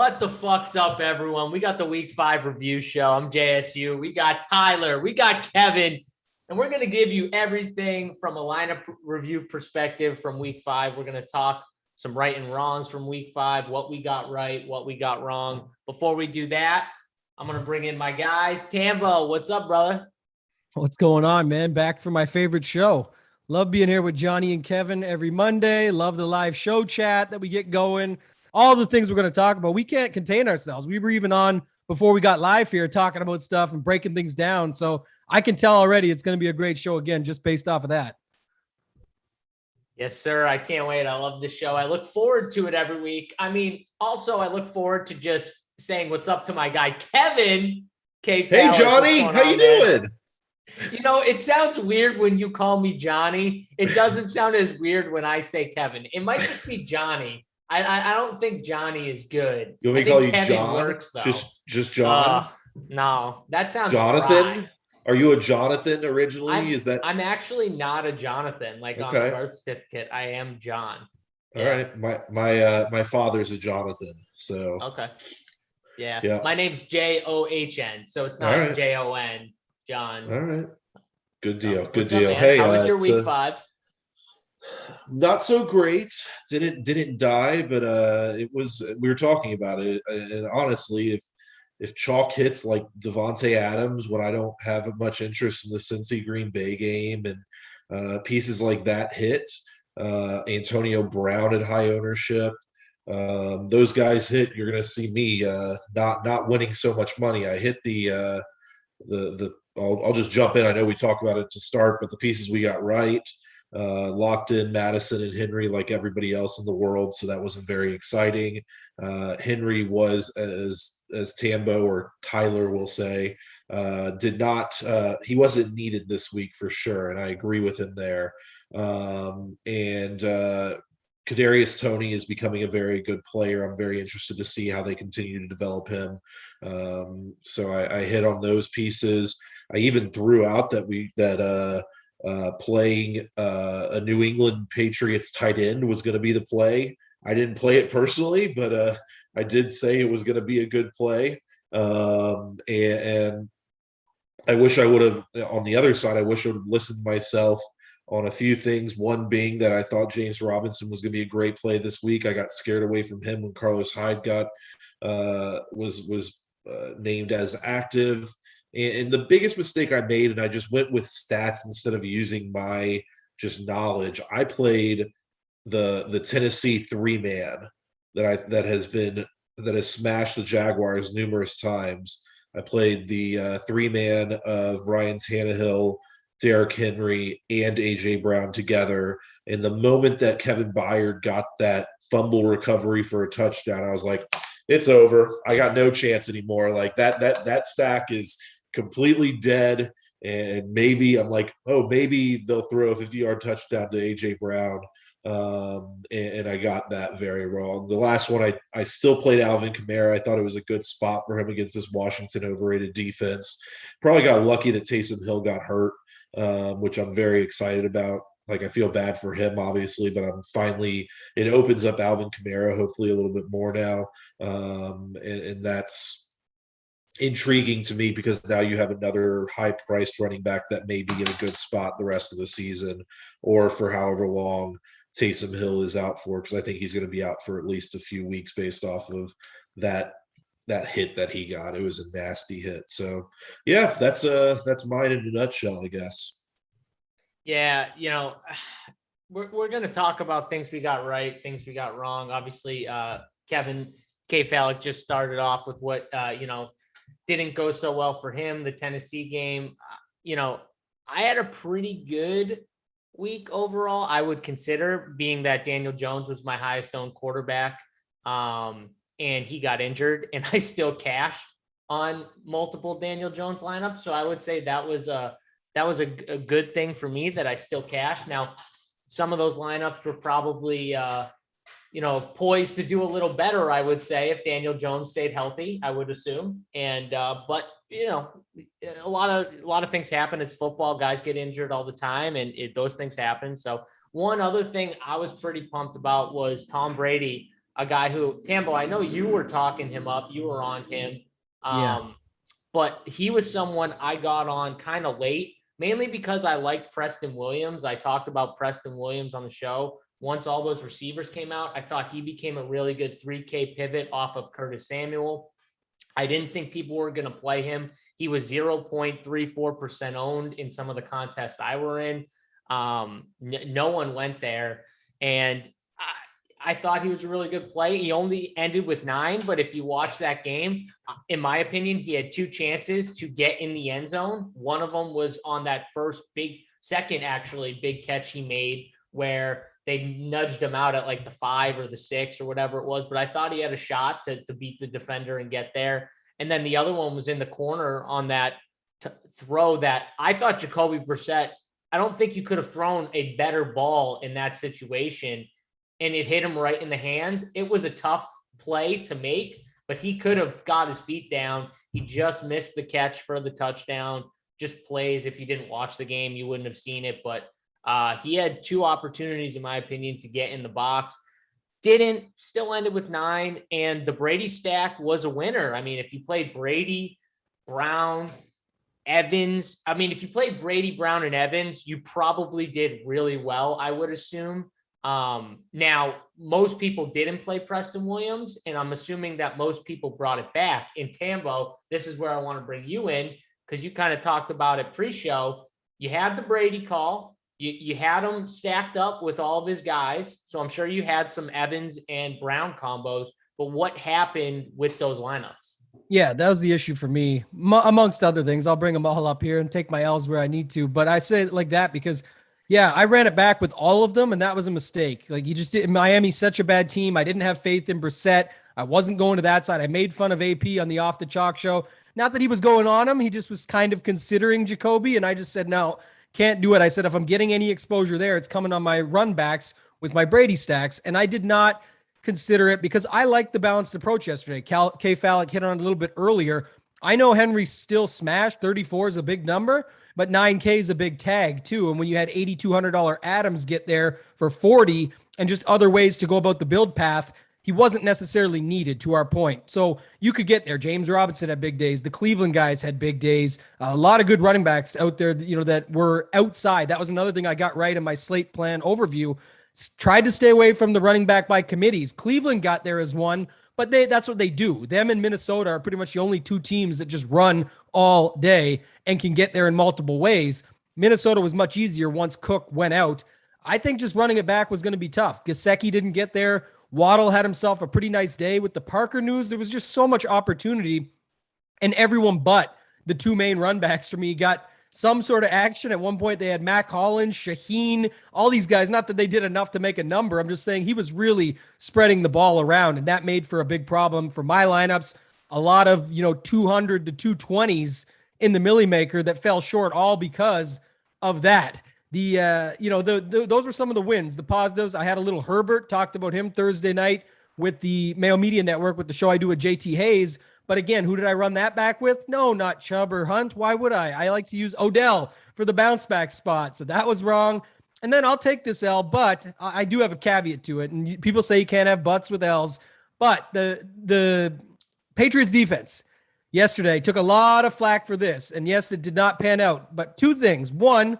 What the fuck's up, everyone? We got the Week 5 review show. I'm JSU. We got Tyler. We got Kevin. And we're going to give you everything from a lineup review perspective from Week 5. We're going to talk some right and wrongs from Week 5, what we got right, what we got wrong. Before we do that, I'm going to bring in my guys. Tambo, what's up, brother? What's going on, man? Back for my favorite show. Love being here with Johnny and Kevin every Monday. Love the live show chat that we get going. All the things we're going to talk about. We can't contain ourselves. We were even on before we got live here talking about stuff and breaking things down. So I can tell already it's going to be a great show again, just based off of that. Yes, sir. I can't wait. I love this show. I look forward to it every week. I mean, also, I look forward to just saying what's up to my guy, Kevin. Hey, Johnny. How you doing? You know, it sounds weird when you call me Johnny. It doesn't sound as weird when I say Kevin. It might just be Johnny. I don't think Johnny is good. You want me to call you Kevin John? Works, just John? No, that sounds Jonathan? dry. Are you a Jonathan originally? I'm actually not a Jonathan. Like on the birth certificate, I am John. All right. My father's a Jonathan. So okay. Yeah. My name's John, so it's not Jon. John. All right. Good deal. So, Good deal. Up, hey, how was your Week 5? Not so great. Didn't die, but it was. We were talking about it, and honestly, if chalk hits like Devontae Adams when I don't have much interest in the Cincy Green Bay game, and pieces like that hit, Antonio Brown at high ownership, those guys hit, you're going to see me not winning so much money. I hit the I'll just jump in. I know we talked about it to start, but the pieces we got right. Locked in Madison and Henry like everybody else in the world, so that wasn't very exciting. Henry was, as Tambo or Tyler will say, he wasn't needed this week for sure, and I agree with him there. And Kadarius Toney is becoming a very good player. I'm very interested to see how they continue to develop him. So I hit on those pieces. I even threw out that playing a New England Patriots tight end was going to be the play. I didn't play it personally, but I did say it was going to be a good play. And I wish I would have, on the other side, I wish I would have listened to myself on a few things. One being that I thought James Robinson was going to be a great play this week. I got scared away from him when Carlos Hyde was named as active. And the biggest mistake I made, and I just went with stats instead of using my just knowledge. I played the Tennessee 3-man that has smashed the Jaguars numerous times. I played the 3-man of Ryan Tannehill, Derrick Henry, and AJ Brown together. And the moment that Kevin Byard got that fumble recovery for a touchdown, I was like, it's over. I got no chance anymore. Like that stack is completely dead. And maybe I'm like, maybe they'll throw a 50-yard touchdown to AJ Brown. And I got that very wrong. The last one, I still played Alvin Kamara. I thought it was a good spot for him against this Washington overrated defense. Probably got lucky that Taysom Hill got hurt, which I'm very excited about. Like, I feel bad for him, obviously, but it opens up Alvin Kamara hopefully a little bit more now. And that's intriguing to me because now you have another high-priced running back that may be in a good spot the rest of the season or for however long Taysom Hill is out for, because I think he's going to be out for at least a few weeks based off of that hit that he got. It was a nasty hit. So, yeah, that's mine in a nutshell, I guess. Yeah, we're going to talk about things we got right, things we got wrong. Obviously, Kevin K. Fallick just started off with what, didn't go so well for him, the Tennessee game. I had a pretty good week overall, I would consider, being that Daniel Jones was my highest owned quarterback. And he got injured, and I still cashed on multiple Daniel Jones lineups. So I would say that was a good thing for me that I still cashed. Now, some of those lineups were probably, poised to do a little better, I would say, if Daniel Jones stayed healthy, I would assume. And, but a lot of things happen. It's football. Guys get injured all the time, and those things happen. So one other thing I was pretty pumped about was Tom Brady a guy who, Tambo, I know you were talking him up. You were on him. Yeah. But he was someone I got on kind of late, mainly because I liked Preston Williams. I talked about Preston Williams on the show. Once all those receivers came out, I thought he became a really good 3K pivot off of Curtis Samuel. I didn't think people were going to play him. He was 0.34% owned in some of the contests I were in. No one went there. And I thought he was a really good play. He only ended with 9, but if you watch that game, in my opinion, he had 2 chances to get in the end zone. One of them was on that second big catch he made where they nudged him out at like the 5 or the 6 or whatever it was. But I thought he had a shot to beat the defender and get there. And then the other one was in the corner on that throw that I thought Jacoby Brissett, I don't think you could have thrown a better ball in that situation. And it hit him right in the hands. It was a tough play to make, but he could have got his feet down. He just missed the catch for the touchdown. Just plays. If you didn't watch the game, you wouldn't have seen it. But he had 2 opportunities, in my opinion, to get in the box. Didn't, still ended with 9. And the Brady stack was a winner. I mean, if you played Brady, Brown, Evans, if you played Brady, Brown, and Evans, you probably did really well, I would assume. Now, most people didn't play Preston Williams, and I'm assuming that most people brought it back. In Tambo, this is where I want to bring you in, because you kind of talked about it pre-show. You had the Brady call. You had him stacked up with all of his guys. So I'm sure you had some Evans and Brown combos, but what happened with those lineups? Yeah, that was the issue for me, amongst other things. I'll bring them all up here and take my L's where I need to. But I say it like that because yeah, I ran it back with all of them, and that was a mistake. Like, you just did. Miami's such a bad team. I didn't have faith in Brissett. I wasn't going to that side. I made fun of AP on the Off the Chalk show. Not that he was going on him. He just was kind of considering Jacoby, and I just said, no, can't do it. I said, if I'm getting any exposure there, it's coming on my run backs with my Brady stacks, and I did not consider it because I liked the balanced approach yesterday. K. Fallick hit on it a little bit earlier. I know Henry still smashed. 34 is a big number, but 9K is a big tag too. And when you had $8,200 Adams get there for 40 and just other ways to go about the build path, he wasn't necessarily needed, to our point. So you could get there. James Robinson had big days. The Cleveland guys had big days. A lot of good running backs out there, that were outside. That was another thing I got right in my slate plan overview. Tried to stay away from the running back by committees. Cleveland got there as one, but that's what they do. Them and Minnesota are pretty much the only 2 teams that just run all day and can get there in multiple ways. Minnesota was much easier once Cook went out. I think just running it back was going to be tough. Gesicki didn't get there. Waddle had himself a pretty nice day. With the Parker news, there was just so much opportunity, and everyone but the 2 main run backs for me got some sort of action. At one point, they had Mac Hollins, Shaheen, all these guys. Not that they did enough to make a number. I'm just saying he was really spreading the ball around, and that made for a big problem for my lineups. A lot of, 200 to 220s in the Millie Maker that fell short all because of that. Those were some of the wins, the positives. I had a little Herbert, talked about him Thursday night with the Mayo Media Network with the show I do with JT Hayes. But again, who did I run that back with? No, not Chubb or Hunt. Why would I? I like to use Odell for the bounce back spot. So that was wrong. And then I'll take this L, but I do have a caveat to it. And people say you can't have butts with L's, but the Patriots defense yesterday took a lot of flack for this. And yes, it did not pan out, but 2 things. One,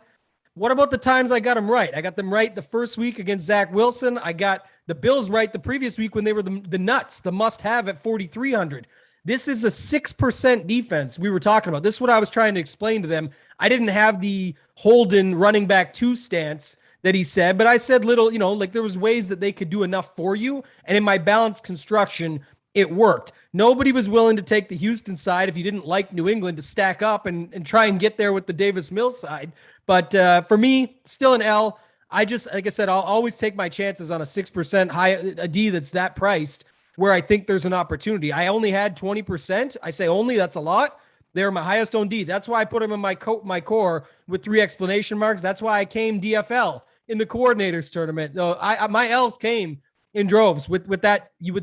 what about the times I got them right? I got them right the first week against Zach Wilson. I got the Bills right the previous week when they were the nuts, the must-have at 4,300. This is a 6% defense we were talking about. This is what I was trying to explain to them. I didn't have the Holden running back 2 stance that he said, but I said little, there was ways that they could do enough for you. And in my balanced construction, it worked. Nobody was willing to take the Houston side if you didn't like New England to stack up and try and get there with the Davis Mills side. But for me, still an L. I just, like I said, I'll always take my chances on a 6% a D that's that priced where I think there's an opportunity. I only had 20%. I say only, that's a lot. They're my highest owned D. That's why I put them in my core with 3 exclamation marks. That's why I came DFL in the coordinators tournament. My L's came in droves with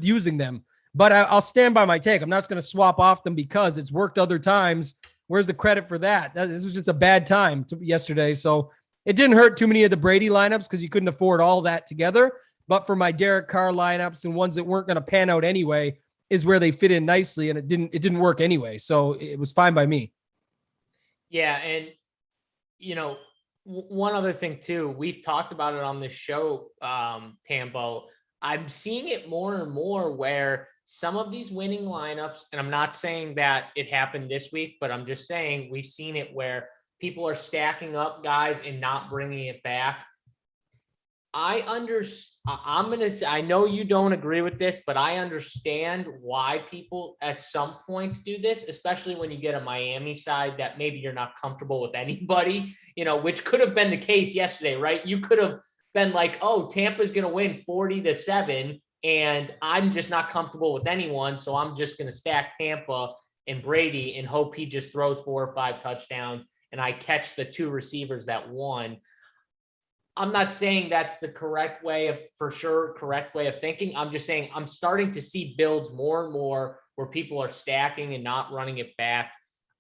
using them. But I'll stand by my take. I'm not going to swap off them because it's worked other times. Where's the credit for that? This was just a bad time yesterday. So it didn't hurt too many of the Brady lineups because you couldn't afford all that together. but for my Derek Carr lineups and ones that weren't going to pan out anyway is where they fit in nicely, and it didn't work anyway. So it was fine by me. Yeah, and one other thing too, we've talked about it on this show, Tambo. I'm seeing it more and more where some of these winning lineups, and I'm not saying that it happened this week, but I'm just saying we've seen it where people are stacking up guys and not bringing it back. I know you don't agree with this, but I understand why people at some points do this, especially when you get a Miami side that maybe you're not comfortable with anybody, which could have been the case yesterday, right? You could have been like, oh, Tampa's going to win 40-7, and I'm just not comfortable with anyone. So I'm just going to stack Tampa and Brady and hope he just throws 4 or 5 touchdowns and I catch the 2 receivers that won. I'm not saying that's the correct way of thinking. I'm just saying I'm starting to see builds more and more where people are stacking and not running it back.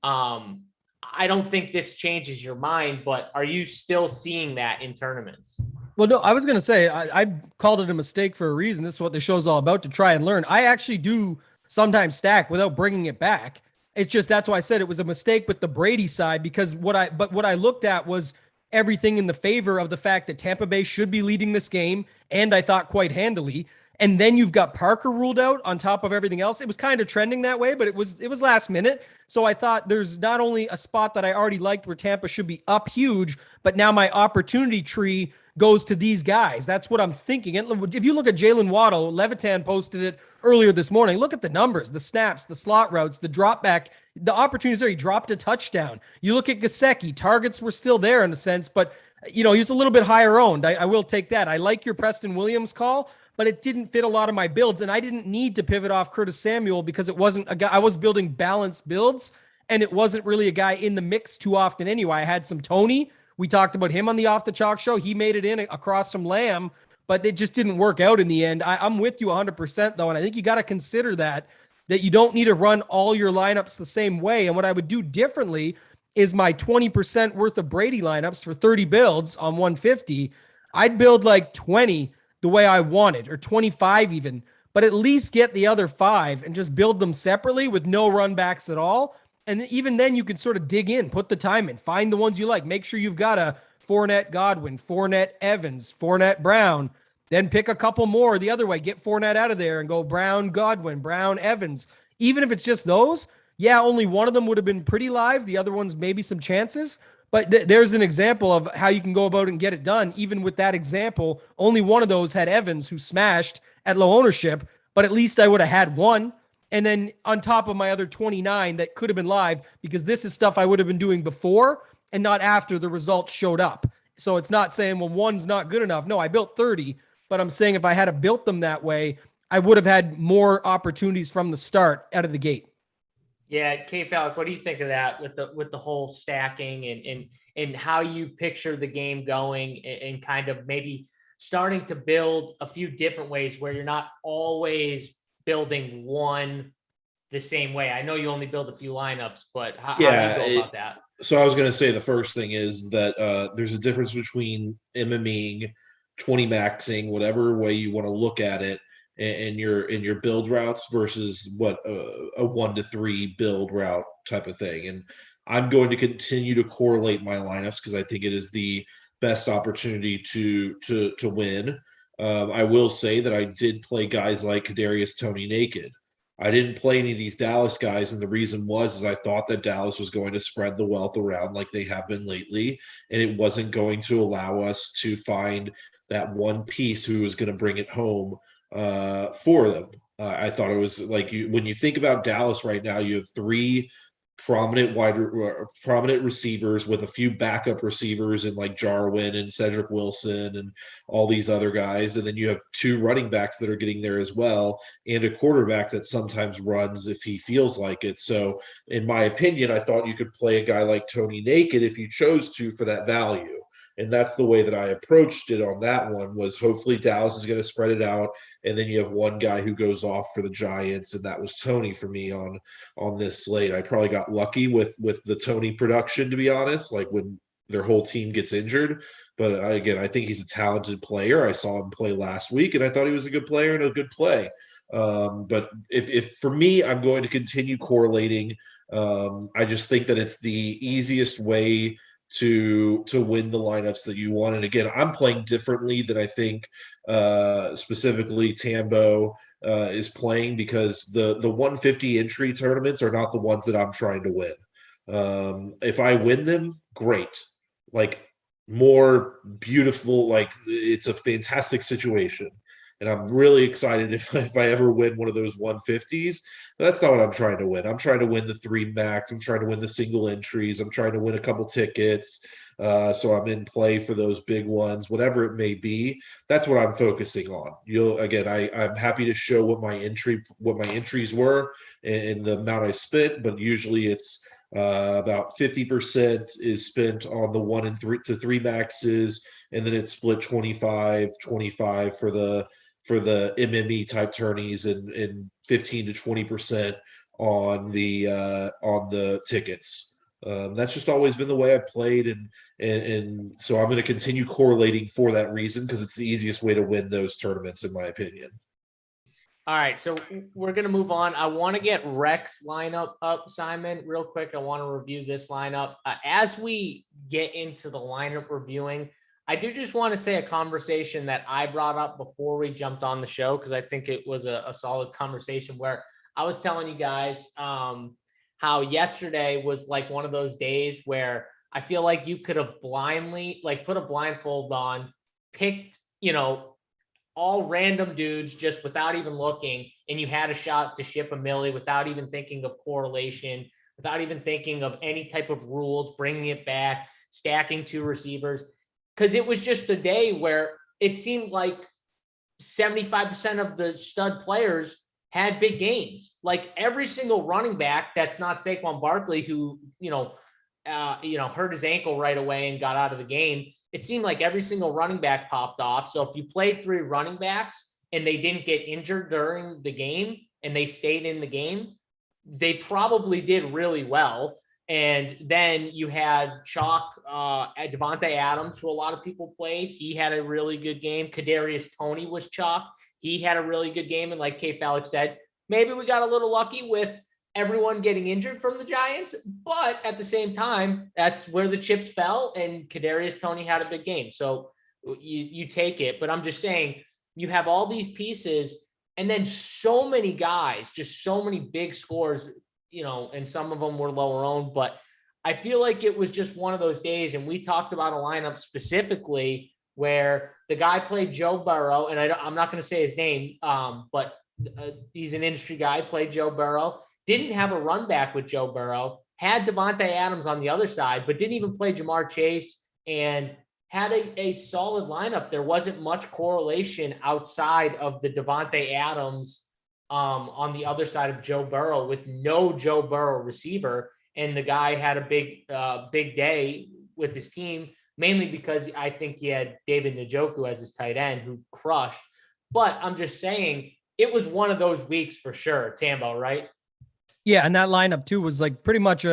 I don't think this changes your mind, but are you still seeing that in tournaments? Well, no, I was going to say, I called it a mistake for a reason. This is what the show's all about, to try and learn. I actually do sometimes stack without bringing it back. It's just, that's why I said it was a mistake with the Brady side, because what I looked at was everything in the favor of the fact that Tampa Bay should be leading this game, and I thought quite handily. And then you've got Parker ruled out on top of everything else. It was kind of trending that way, but it was last minute. So I thought there's not only a spot that I already liked where Tampa should be up huge, but now my opportunity tree goes to these guys. That's what I'm thinking. And if you look at Jalen Waddle, Levitan posted it earlier this morning. Look at the numbers, the snaps, the slot routes, the drop back, the opportunities there. He dropped a touchdown. You look at Gesicki, targets were still there in a sense, but he was a little bit higher owned. I will take that. I like your Preston Williams call, but it didn't fit a lot of my builds. And I didn't need to pivot off Curtis Samuel because it wasn't a guy. I was building balanced builds, and it wasn't really a guy in the mix too often anyway. I had some Tony. We talked about him on the Off the Chalk show. He made it in across from Lamb, but it just didn't work out in the end. I'm with you 100% though, and I think you got to consider that you don't need to run all your lineups the same way. And what I would do differently is my 20% worth of Brady lineups for 30 builds on 150. I'd build like 20 the way I wanted, or 25 even, but at least get the other 5 and just build them separately with no run backs at all. And even then you can sort of dig in, put the time in, find the ones you like. Make sure you've got a Fournette Godwin, Fournette Evans, Fournette Brown, then pick a couple more the other way. Get Fournette out of there and go Brown Godwin, Brown Evans. Even if it's just those, yeah, only one of them would have been pretty live. The other one's maybe some chances. But there's an example of how you can go about and get it done. Even with that example, only one of those had Evans, who smashed at low ownership, but at least I would have had one. And then on top of my other 29 that could have been live, because this is stuff I would have been doing before and not after the results showed up. So it's not saying, well, one's not good enough. No, I built 30, but I'm saying if I had built them that way, I would have had more opportunities from the start out of the gate. Yeah, K Falk, what do you think of that with the whole stacking and how you picture the game going and kind of maybe starting to build a few different ways where you're not always building one the same way? I know you only build a few lineups, but how do you go about that? So I was going to say the first thing is that there's a difference between MMEing, 20 maxing, whatever way you want to look at it, and your build routes versus what a 1 to 3 build route type of thing. And I'm going to continue to correlate my lineups because I think it is the best opportunity to win. I will say that I did play guys like Kadarius Toney naked. I didn't play any of these Dallas guys, and the reason was I thought that Dallas was going to spread the wealth around like they have been lately, and it wasn't going to allow us to find that one piece who was going to bring it home for them. I thought it was like when you think about Dallas right now, you have 3 prominent receivers with a few backup receivers in like Jarwin and Cedric Wilson and all these other guys. And then you have 2 running backs that are getting there as well, and a quarterback that sometimes runs if he feels like it. So in my opinion, I thought you could play a guy like Toney naked if you chose to for that value. And that's the way that I approached it on that one, was hopefully Dallas is going to spread it out. And then you have one guy who goes off for the Giants, and that was Toney for me on this slate. I probably got lucky with the Toney production, to be honest. Like when their whole team gets injured. But again, I think he's a talented player. I saw him play last week, and I thought he was a good player and a good play. But if for me, I'm going to continue correlating. I just think that it's the easiest way to win the lineups that you want. And again, I'm playing differently than I think specifically Tambo is playing, because the 150 entry tournaments are not the ones that I'm trying to win. If I win them, great. Like, more beautiful, like, it's a fantastic situation. And I'm really excited if I ever win one of those 150s. But that's not what I'm trying to win. I'm trying to win the 3 max. I'm trying to win the single entries. I'm trying to win a couple tickets. So I'm in play for those big ones, whatever it may be. That's what I'm focusing on. I'm happy to show what my entries were and the amount I spent, but usually it's about 50% is spent on the 1 and 3 to 3 maxes, and then it's split 25 for the MME type tourneys, and 15 to 20% on the tickets. That's just always been the way I've played, and so I'm going to continue correlating for that reason, because it's the easiest way to win those tournaments, in my opinion. All right, so we're going to move on. I want to get Rex lineup up, Simon, real quick. I want to review this lineup. As we get into the lineup reviewing, I do just want to say a conversation that I brought up before we jumped on the show, because I think it was a solid conversation, where I was telling you guys how yesterday was like one of those days where I feel like you could have blindly, like, put a blindfold on, picked, all random dudes just without even looking, and you had a shot to ship a milli without even thinking of correlation, without even thinking of any type of rules, bringing it back, stacking 2 receivers. Because it was just the day where it seemed like 75% of the stud players had big games. Like, every single running back that's not Saquon Barkley, who, hurt his ankle right away and got out of the game. It seemed like every single running back popped off. So if you played 3 running backs and they didn't get injured during the game and they stayed in the game, they probably did really well. And then you had Chalk, Devontae Adams, who a lot of people played. He had a really good game. Kadarius Toney was Chalk. He had a really good game. And like K. Fallick said, maybe we got a little lucky with everyone getting injured from the Giants, but at the same time, that's where the chips fell, and Kadarius Toney had a big game. So you take it, but I'm just saying, you have all these pieces, and then so many guys, just so many big scores, and some of them were lower owned, but I feel like it was just one of those days. And we talked about a lineup specifically where the guy played Joe Burrow, and I'm not going to say his name, but he's an industry guy, played Joe Burrow. Didn't have a run back with Joe Burrow, had Devontae Adams on the other side, but didn't even play Jamar Chase, and had a solid lineup. There wasn't much correlation outside of the Devontae Adams on the other side of Joe Burrow, with no Joe Burrow receiver. And the guy had a big day with his team, mainly because I think he had David Njoku as his tight end, who crushed. But I'm just saying, it was one of those weeks for sure, Tambo, right? Yeah, and that lineup too was like pretty much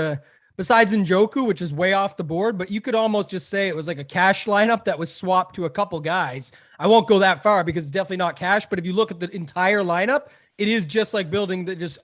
besides Njoku, which is way off the board, but you could almost just say it was like a cash lineup that was swapped to a couple guys. I won't go that far because it's definitely not cash, but if you look at the entire lineup, it is just like building just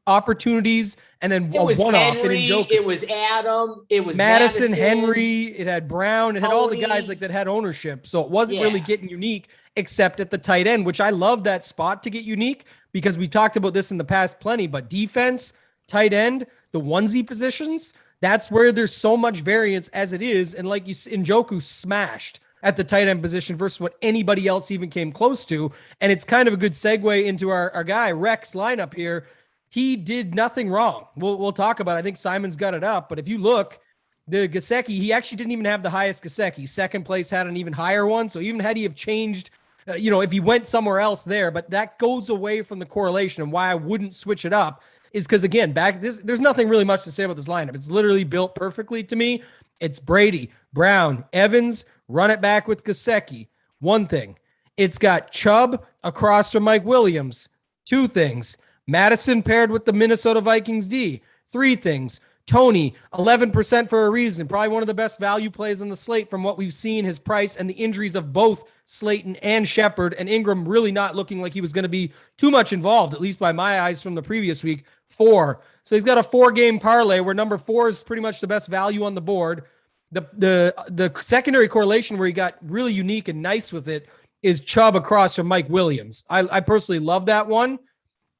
opportunities, and then it was one-off. It was Adam, it was Madison, Henry, it had Brown, it had all the guys like that had ownership. So it wasn't really getting unique, except at the tight end, which I love that spot to get unique, because we talked about this in the past plenty, but defense, tight end, the onesie positions, that's where there's so much variance as it is. And like Njoku smashed at the tight end position versus what anybody else even came close to. And it's kind of a good segue into our guy Rex lineup here. He did nothing wrong. We'll talk about it. I think Simon's got it up, but if you look, the Gesicki, he actually didn't even have the highest Gesicki. Second place had an even higher one. So even had he have changed, if he went somewhere else there, but that goes away from the correlation. And why I wouldn't switch it up is because, again, there's nothing really much to say about this lineup. It's literally built perfectly to me. It's Brady, Brown, Evans, run it back with Gesicki. One thing. It's got Chubb across from Mike Williams. Two things. Madison paired with the Minnesota Vikings D. Three things. Tony, 11% for a reason. Probably one of the best value plays on the slate from what we've seen, his price and the injuries of both Slayton and Shepard, and Ingram really not looking like he was going to be too much involved, at least by my eyes from the previous week. 4. So he's got a 4-game parlay where number 4 is pretty much the best value on the board. The secondary correlation where he got really unique and nice with it is Chubb across from Mike Williams. I personally love that one.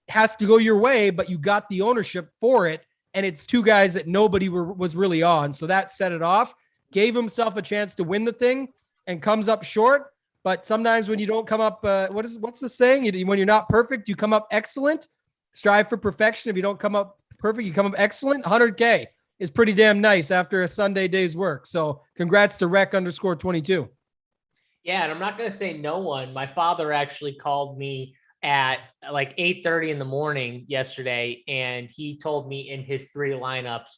Has to go your way, but you got the ownership for it. And it's 2 guys that nobody was really on. So that set it off, gave himself a chance to win the thing and comes up short. But sometimes when you don't come up, what's the saying? When you're not perfect, you come up excellent. Strive for perfection. If you don't come up perfect, you come up excellent. 100K is pretty damn nice after a Sunday day's work. So congrats to Rec_22. Yeah, and I'm not going to say no one. My father actually called me at like 8:30 in the morning yesterday, and he told me in his 3 lineups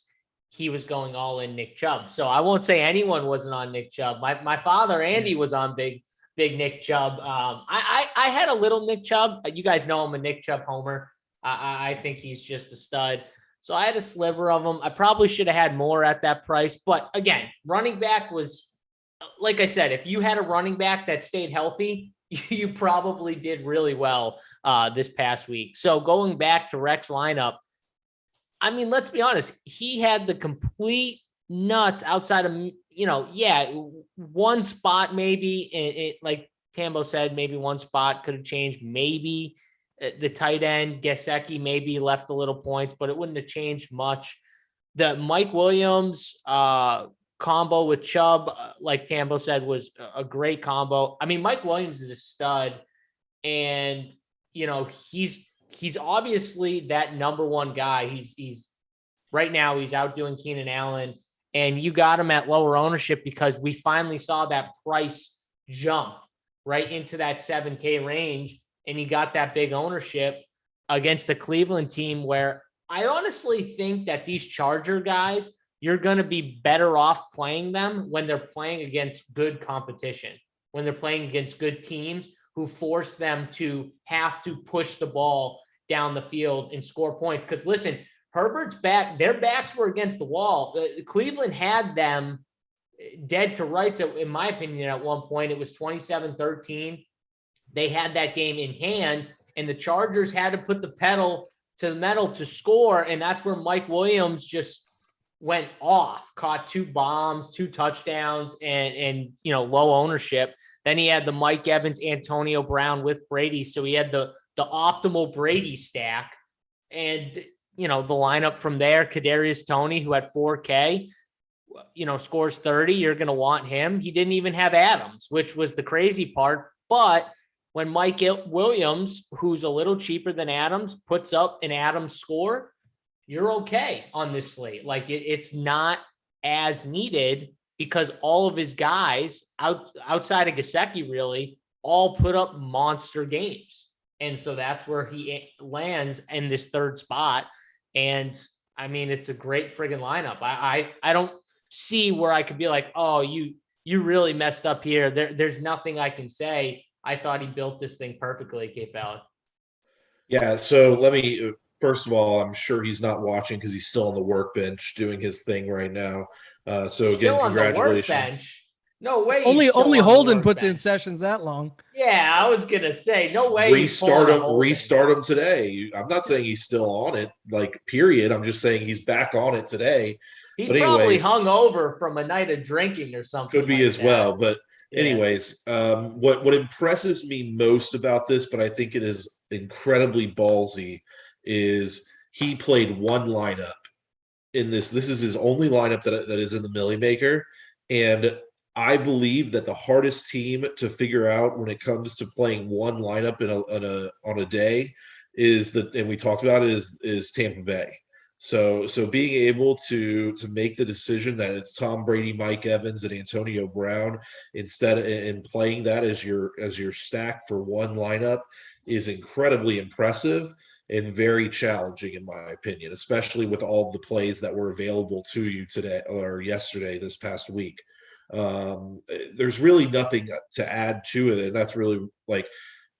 he was going all in Nick Chubb. So I won't say anyone wasn't on Nick Chubb. My father Andy was on big Nick Chubb. I had a little Nick Chubb. You guys know I'm a Nick Chubb homer. I think he's just a stud. So I had a sliver of him. I probably should have had more at that price, but again, running back was, like I said, if you had a running back that stayed healthy, you probably did really well this past week. So going back to Rec's lineup, I mean, let's be honest. He had the complete nuts outside of, one spot maybe. Like Tambo said, maybe one spot could have changed. Maybe the tight end, Gesicki, maybe left a little points, but it wouldn't have changed much. The Mike Williams combo with Chubb, like Tambo said, was a great combo. I mean, Mike Williams is a stud, and he's obviously that number one guy. He's right now he's outdoing Keenan Allen, and you got him at lower ownership because we finally saw that price jump right into that 7K range, and he got that big ownership against the Cleveland team where I honestly think that these Charger guys, you're going to be better off playing them when they're playing against good competition, when they're playing against good teams who force them to have to push the ball down the field and score points. Because listen, Herbert's back, their backs were against the wall. Cleveland had them dead to rights, in my opinion, at one point. It was 27-13. They had that game in hand, and the Chargers had to put the pedal to the metal to score, and that's where Mike Williams just went off, caught 2 bombs, 2 touchdowns, and low ownership. Then he had the Mike Evans, Antonio Brown with Brady. So he had the optimal Brady stack. And, the lineup from there, Kadarius Toney, who had 4K, scores 30. You're going to want him. He didn't even have Adams, which was the crazy part. But when Mike Williams, who's a little cheaper than Adams, puts up an Adams score, you're okay on this slate. Like it's not as needed because all of his guys outside of Gesicki really all put up monster games. And so that's where he lands in this 3rd spot. And I mean, it's a great friggin' lineup. I don't see where I could be like, oh, you really messed up here. There's nothing I can say. I thought he built this thing perfectly, K-Fallon. Yeah, so let me first of all, I'm sure he's not watching because he's still on the workbench doing his thing right now. So again, still congratulations. No way. Only Holden puts in sessions that long. Yeah, I was gonna say no way. Restart him today. I'm not saying he's still on it, like period. I'm just saying he's back on it today. He's probably hung over from a night of drinking or something. Could be like as that. well, but. Yeah. Anyways, what impresses me most about this, but I think it is incredibly ballsy, is he played one lineup in this. This is his only lineup that is in the Millie Maker, and I believe that the hardest team to figure out when it comes to playing one lineup on a day is and we talked about it, is Tampa Bay. So being able to make the decision that it's Tom Brady, Mike Evans, and Antonio Brown instead and playing that as your stack for one lineup is incredibly impressive and very challenging in my opinion, especially with all the plays that were available to you today or yesterday, this past week. There's really nothing to add to it, and that's really like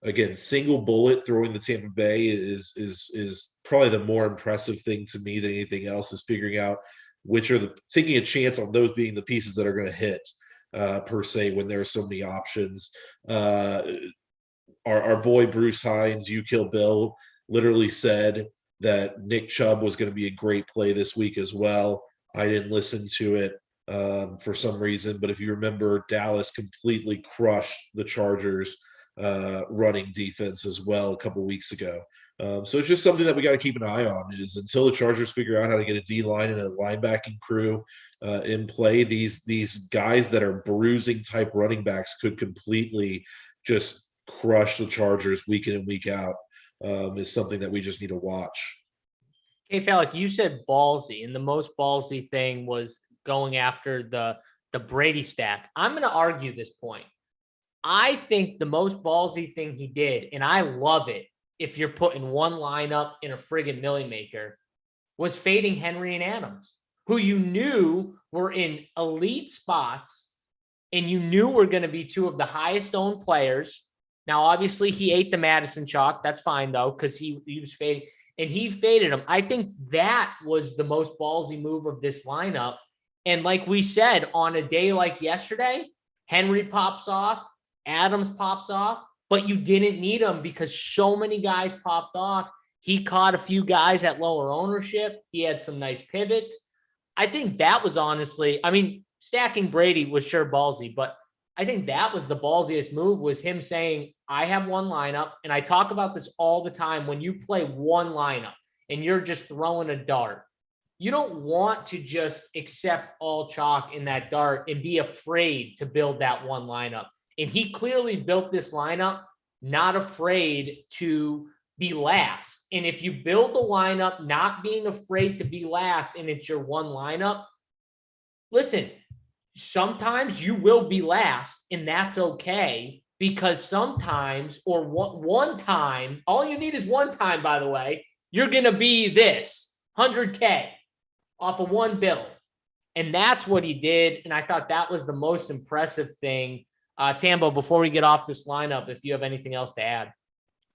again, single bullet throwing the Tampa Bay is probably the more impressive thing to me than anything else, is figuring out which are taking a chance on those being the pieces that are going to hit per se when there are so many options. Our boy Bruce Hines, You Kill Bill, literally said that Nick Chubb was going to be a great play this week as well. I didn't listen to it for some reason, but if you remember, Dallas completely crushed the Chargers running defense as well a couple weeks ago. So it's just something that we got to keep an eye on, is until the Chargers figure out how to get a D-line and a linebacking crew in play, these guys that are bruising type running backs could completely just crush the Chargers week in and week out, is something that we just need to watch. Hey, Falk, you said ballsy, and the most ballsy thing was going after the Brady stack. I'm going to argue this point. I think the most ballsy thing he did, and I love it if you're putting one lineup in a friggin' Millie Maker, was fading Henry and Adams, who you knew were in elite spots and you knew were going to be two of the highest owned players. Now, obviously, he ate the Madison chalk. That's fine, though, because he was fading, and he faded him. I think that was the most ballsy move of this lineup. And like we said, on a day like yesterday, Henry pops off, Adams pops off, but you didn't need him because so many guys popped off. He caught a few guys at lower ownership. He had some nice pivots. I think that was honestly, I mean, stacking Brady was sure ballsy, but I think that was the ballsiest move, was him saying, I have one lineup. And I talk about this all the time. When you play one lineup and you're just throwing a dart, you don't want to just accept all chalk in that dart and be afraid to build that one lineup. And he clearly built this lineup not afraid to be last. And if you build the lineup not being afraid to be last and it's your one lineup, listen, sometimes you will be last, and that's okay, because sometimes, or one time, all you need is one time, by the way, you're going to be this 100K off of one build. And that's what he did. And I thought that was the most impressive thing. Tambo, before we get off this lineup, if you have anything else to add.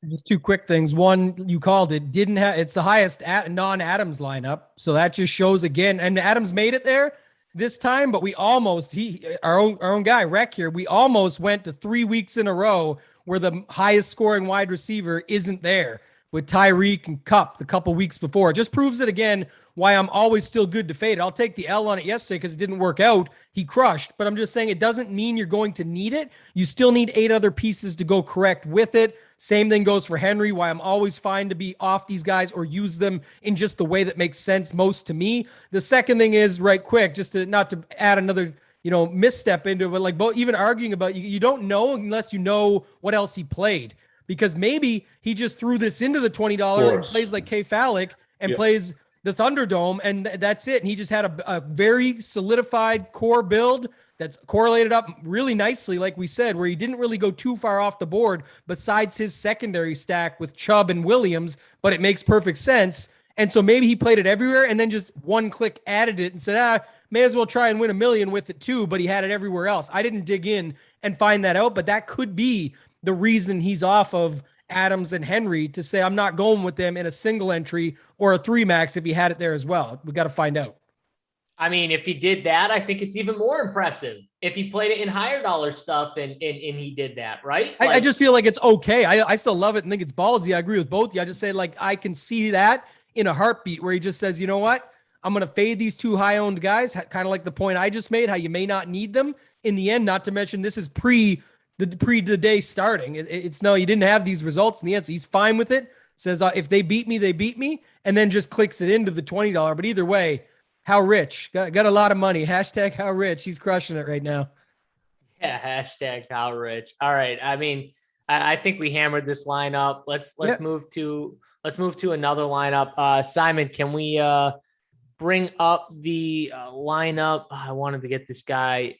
Just two quick things. One, you called it, it's the highest non-Adams lineup. So that just shows again, and Adams made it there this time, but we almost, our own guy, Rec here, we almost went to 3 weeks in a row where the highest scoring wide receiver isn't there with Tyreek and Kupp the couple weeks before. It just proves it again why I'm always still good to fade. I'll take the L on it yesterday because it didn't work out. He crushed, but I'm just saying it doesn't mean you're going to need it. You still need 8 other pieces to go correct with it. Same thing goes for Henry, why I'm always fine to be off these guys or use them in just the way that makes sense most to me. The second thing is, right quick, just to not to add another, misstep into it, but like even arguing about you don't know unless you know what else he played. Because maybe he just threw this into the $20 and plays like K. Fallick and plays the Thunderdome, and that's it. And he just had a very solidified core build that's correlated up really nicely, like we said, where he didn't really go too far off the board besides his secondary stack with Chubb and Williams, but it makes perfect sense. And so maybe he played it everywhere and then just one click added it and said, may as well try and win $1 million with it too, but he had it everywhere else. I didn't dig in and find that out, but that could be the reason he's off of Adams and Henry, to say I'm not going with them in a single entry or a 3 max if he had it there as well. We got to find out. I mean, if he did that, I think it's even more impressive if he played it in higher dollar stuff and he did that, right? I just feel like it's okay. I still love it and think it's ballsy. I agree with both of you. I just say, like, I can see that in a heartbeat where he just says, you know what? I'm going to fade these 2 high-owned guys, kind of like the point I just made, how you may not need them in the end, not to mention this is pre the day starting. It's no, you didn't have these results in the end. So he's fine with it. Says, if they beat me, they beat me. And then just clicks it into the $20. But either way, how rich? Got a lot of money. Hashtag how rich. He's crushing it right now. Yeah, hashtag how rich. All right. I mean, I think we hammered this lineup. Let's move to another lineup. Simon, can we bring up the lineup? I wanted to get this guy.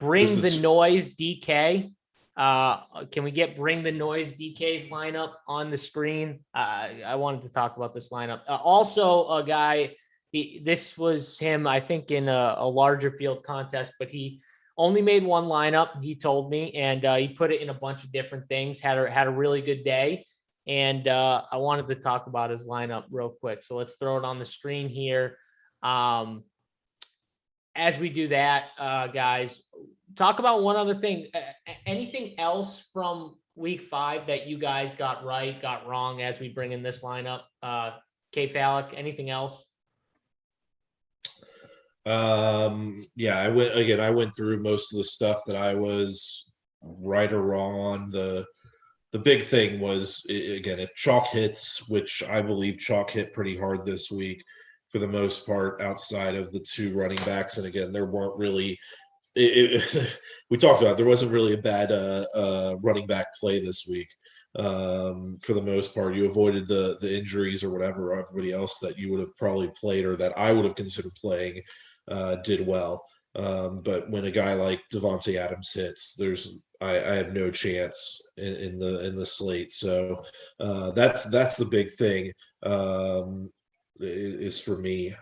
Bring the Noise DK. Can we get Bring the Noise DK's lineup on the screen? I wanted to talk about this lineup. Also, a guy, this was him, I think, in a larger field contest, but he only made one lineup, he told me, and he put it in a bunch of different things, had a really good day. And I wanted to talk about his lineup real quick. So let's throw it on the screen here. As we do that, guys, talk about one other thing. Anything else from week 5 that you guys got right, got wrong as we bring in this lineup? K-Falic, anything else? Yeah, I went through most of the stuff that I was right or wrong on. The big thing was, again, if chalk hits, which I believe chalk hit pretty hard this week for the most part, outside of the 2 running backs. And again, there weren't really, we talked about it, there wasn't really a bad running back play this week. For the most part, you avoided the injuries or whatever. Everybody else that you would have probably played or that I would have considered playing did well. But when a guy like Devontae Adams hits, I have no chance in the slate. So that's the big thing, is for me.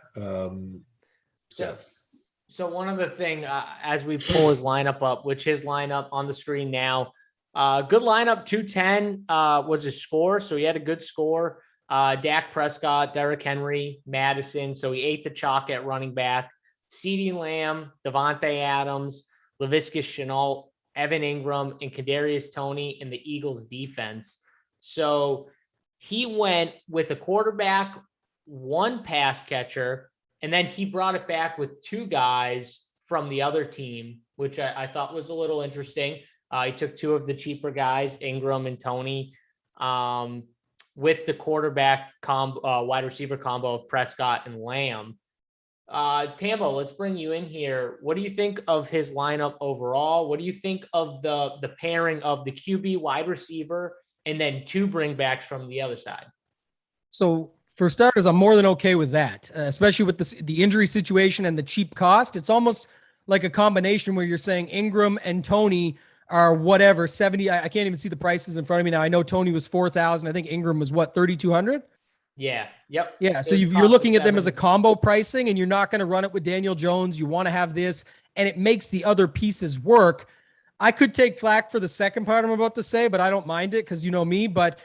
So one other thing, as we pull his lineup up, which his lineup on the screen now, good lineup, 210 was his score. So he had a good score. Dak Prescott, Derrick Henry, Madison. So he ate the chalk at running back. CeeDee Lamb, Devontae Adams, Laviska Shenault, Evan Ingram, and Kadarius Toney in the Eagles defense. So he went with a quarterback, 1 pass catcher, and then he brought it back with 2 guys from the other team, which I thought was a little interesting. He took 2 of the cheaper guys, Ingram and Toney, with the quarterback wide receiver combo of Prescott and Lamb. Tambo, let's bring you in here. What do you think of his lineup overall? What do you think of the pairing of the QB, wide receiver, and then 2 bringbacks from the other side? So for starters, I'm more than okay with that, especially with the injury situation and the cheap cost. It's almost like a combination where you're saying Ingram and Toney are whatever, 70. I can't even see the prices in front of me now. I know Toney was 4,000. I think Ingram was what, 3,200? Yeah. Yep. Yeah. So you're looking at them as a combo pricing, and you're not going to run it with Daniel Jones. You want to have this, and it makes the other pieces work. I could take flack for the second part I'm about to say, but I don't mind it because you know me. But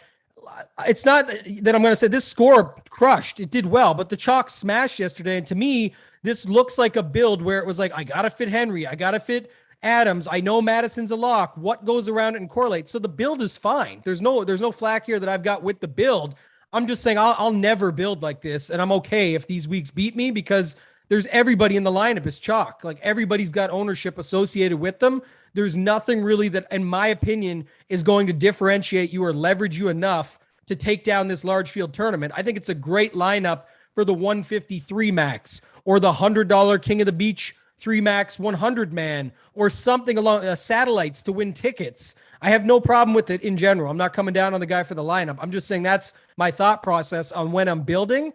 it's not that I'm going to say this score crushed. It did well, but the chalk smashed yesterday. And to me, this looks like a build where it was like, I got to fit Henry. I got to fit Adams. I know Madison's a lock. What goes around it and correlates? So the build is fine. There's no flack here that I've got with the build. I'm just saying I'll never build like this, and I'm okay if these weeks beat me because there's everybody in the lineup is chalk. Like everybody's got ownership associated with them. There's nothing really that, in my opinion, is going to differentiate you or leverage you enough to take down this large field tournament. I think it's a great lineup for the 153 max or the $100 King of the Beach 3 max 100 man or something along satellites to win tickets. I have no problem with it in general. I'm not coming down on the guy for the lineup. I'm just saying that's my thought process on when I'm building.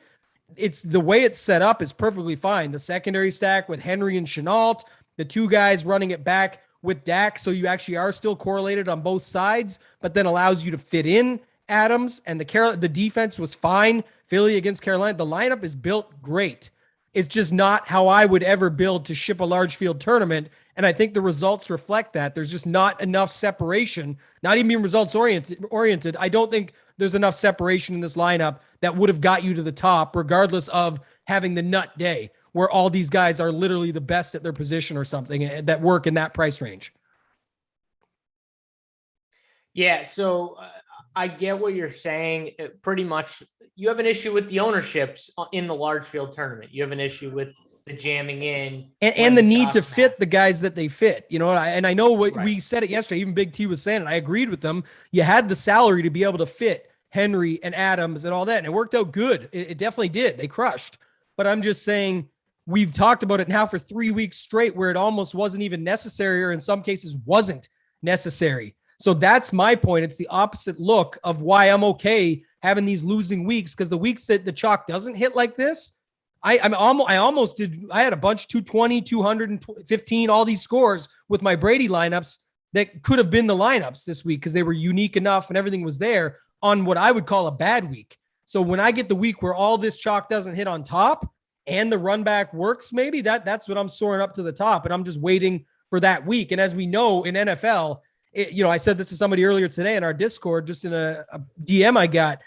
It's the way it's set up is perfectly fine. The secondary stack with Henry and Shenault, the 2 guys running it back with Dak. So you actually are still correlated on both sides, but then allows you to fit in Adams, and the defense was fine. Philly against Carolina. The lineup is built great. It's just not how I would ever build to ship a large field tournament. And I think the results reflect that. There's just not enough separation, not even results oriented. I don't think there's enough separation in this lineup that would have got you to the top, regardless of having the nut day where all these guys are literally the best at their position or something that work in that price range. Yeah. So I get what you're saying. Pretty much you have an issue with the ownerships in the large field tournament. You have an issue with the jamming in and the need to fit the guys that they fit, you know, and I know what Right. we said it yesterday, even Big T was saying it. I agreed with them. You had the salary to be able to fit Henry and Adams and all that. And it worked out good. It definitely did. They crushed, but I'm just saying we've talked about it now for 3 weeks straight where it almost wasn't even necessary, or in some cases wasn't necessary. So that's my point. It's the opposite look of why I'm okay having these losing weeks, because the weeks that the chalk doesn't hit like this, I almost did. I had a bunch, 220, 215, all these scores with my Brady lineups that could have been the lineups this week because they were unique enough and everything was there on what I would call a bad week. So when I get the week where all this chalk doesn't hit on top and the run back works, maybe that's what I'm soaring up to the top. And I'm just waiting for that week. And as we know in NFL, I said this to somebody earlier today in our Discord, just in a DM I got.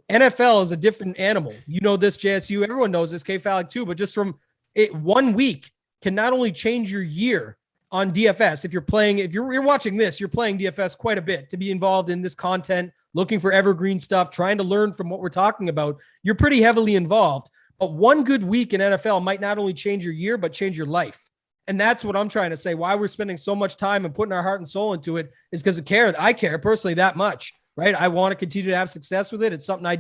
NFL is a different animal. You know this, JSU. Everyone knows this, K-Falic too. But just from it, 1 week can not only change your year on DFS. If you're watching this, you're playing DFS quite a bit to be involved in this content, looking for evergreen stuff, trying to learn from what we're talking about. You're pretty heavily involved. But 1 good week in NFL might not only change your year, but change your life. And that's what I'm trying to say. Why we're spending so much time and putting our heart and soul into it is because I care personally that much. Right. I want to continue to have success with it. It's something I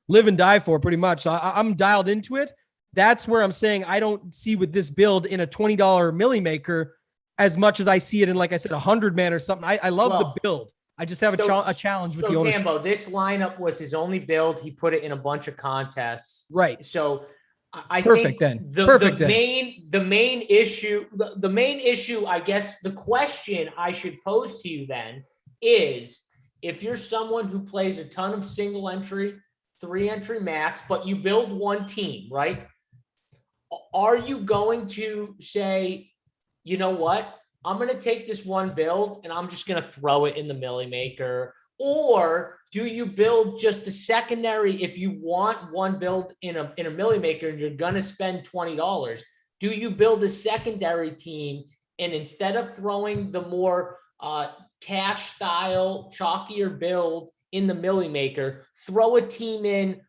live and die for pretty much. So I'm dialed into it. That's where I'm saying I don't see with this build in a $20 milli maker as much as I see it in, like I said, 100-man or something. I love the build. I just have a challenge with the ownership. Tambo, this lineup was his only build. He put it in a bunch of contests. Right. So I think the main issue, I guess the question I should pose to you then is, if you're someone who plays a ton of single entry, 3-entry max, but you build one team, right? Are you going to say, you know what? I'm going to take this one build and I'm just going to throw it in the milli maker? Or do you build just a secondary if you want one build in a milli maker and you're going to spend $20? Do you build a secondary team and instead of throwing the more cash style, chalkier build in the milli maker, throw a team in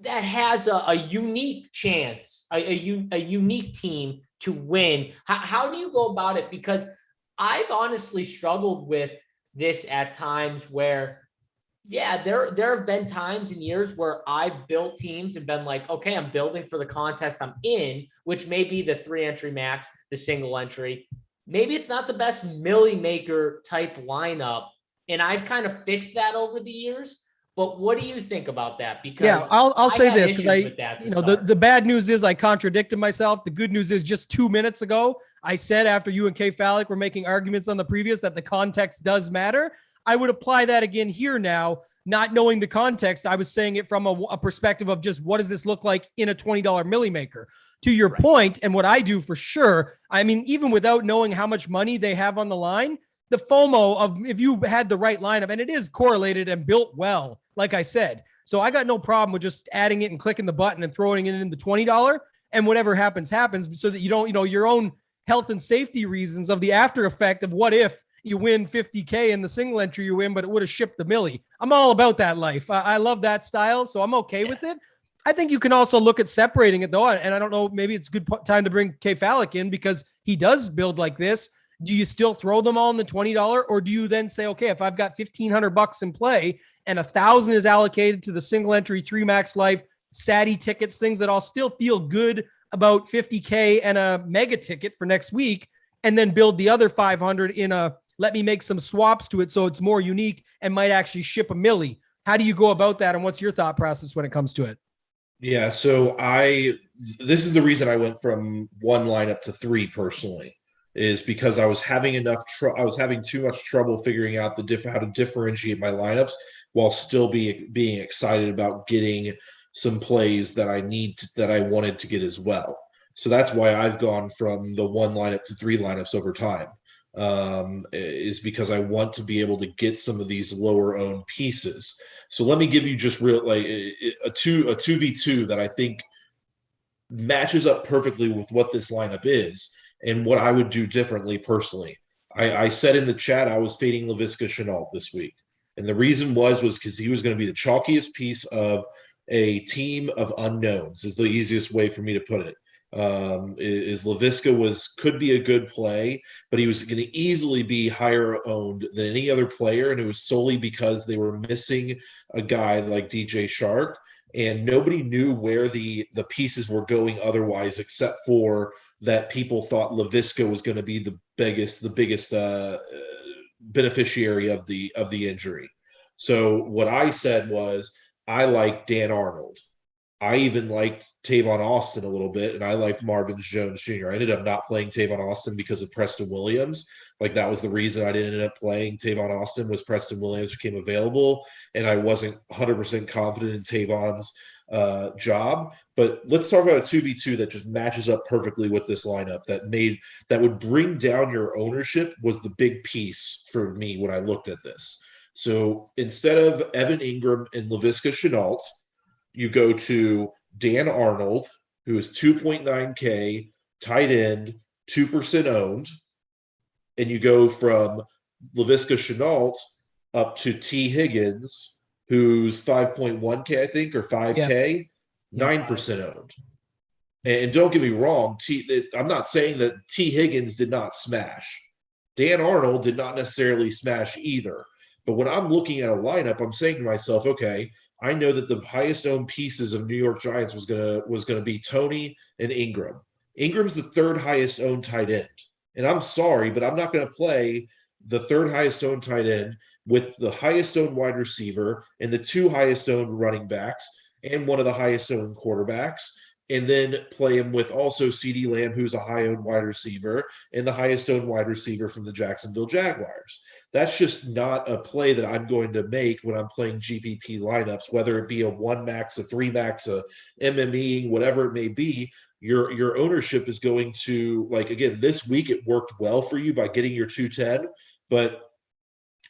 that has a unique chance, a unique team to win? How do you go about it? Because I've honestly struggled with this at times where, there have been times in years where I've built teams and been like, okay, I'm building for the contest I'm in, which may be the 3-entry max, the single entry. Maybe it's not the best milli maker type lineup. And I've kind of fixed that over the years. But what do you think about that? Because I'll say this, because the bad news is I contradicted myself. The good news is just 2 minutes ago, I said after you and K-Falic were making arguments on the previous that the context does matter. I would apply that again here now, not knowing the context. I was saying it from a perspective of just what does this look like in a $20 milli maker? To your point, and what I do for sure, I mean, even without knowing how much money they have on the line, the FOMO of if you had the right lineup, and it is correlated and built well, like I said. So I got no problem with just adding it and clicking the button and throwing it in the $20, and whatever happens, so that you don't, your own health and safety reasons of the after effect of what if you win 50K in the single entry you win, but it would have shipped the milli. I'm all about that life. I love that style, so I'm okay with it. I think you can also look at separating it though. And I don't know, maybe it's a good time to bring K-Falic in because he does build like this. Do you still throw them all in the $20, or do you then say, okay, if I've got $1,500 in play and 1,000 is allocated to the single entry 3 max life, Sadie tickets, things that I'll still feel good about 50K and a mega ticket for next week, and then build the other 500 in let me make some swaps to it so it's more unique and might actually ship a milli. How do you go about that? And what's your thought process when it comes to it? Yeah, so this is the reason I went from 1 lineup to 3 personally, is because I was having too much trouble figuring out how to differentiate my lineups while still being excited about getting some plays that I wanted to get as well. So that's why I've gone from the 1 lineup to 3 lineups over time. Is because I want to be able to get some of these lower owned pieces. So let me give you just real like a 2v2 that I think matches up perfectly with what this lineup is and what I would do differently personally. I said in the chat I was fading Laviska Shenault this week. And the reason was because he was going to be the chalkiest piece of a team of unknowns, is the easiest way for me to put it. Is Laviska could be a good play, but he was going to easily be higher owned than any other player, and it was solely because they were missing a guy like DJ Shark, and nobody knew where the pieces were going otherwise, except for that people thought Laviska was going to be the biggest beneficiary of the injury. So what I said was I like Dan Arnold. I even liked Tavon Austin a little bit, and I liked Marvin Jones Jr. I ended up not playing Tavon Austin because of Preston Williams. Like, that was the reason I didn't end up playing Tavon Austin, was Preston Williams became available, and I wasn't 100% confident in Tavon's job. But let's talk about a 2v2 that just matches up perfectly with this lineup that would bring down your ownership was the big piece for me when I looked at this. So instead of Evan Ingram and Laviska Shenault, you go to Dan Arnold, who is 2.9K, tight end, 2% owned, and you go from Laviska Shenault up to T. Higgins, who's 5.1K, I think, or 5K, 9% owned. And don't get me wrong, I'm not saying that T. Higgins did not smash. Dan Arnold did not necessarily smash either. But when I'm looking at a lineup, I'm saying to myself, okay, I know that the highest owned pieces of New York Giants was gonna be Tony and Ingram. Ingram's the third highest owned tight end. And I'm sorry, but I'm not going to play the third highest owned tight end with the highest owned wide receiver and the two highest owned running backs and one of the highest owned quarterbacks, and then play him with also CeeDee Lamb, who's a high owned wide receiver, and the highest owned wide receiver from the Jacksonville Jaguars. That's just not a play that I'm going to make when I'm playing GPP lineups, whether it be a 1 max, a 3 max, a MME, whatever it may be. Your ownership is going to, like, again, this week it worked well for you by getting your 210, but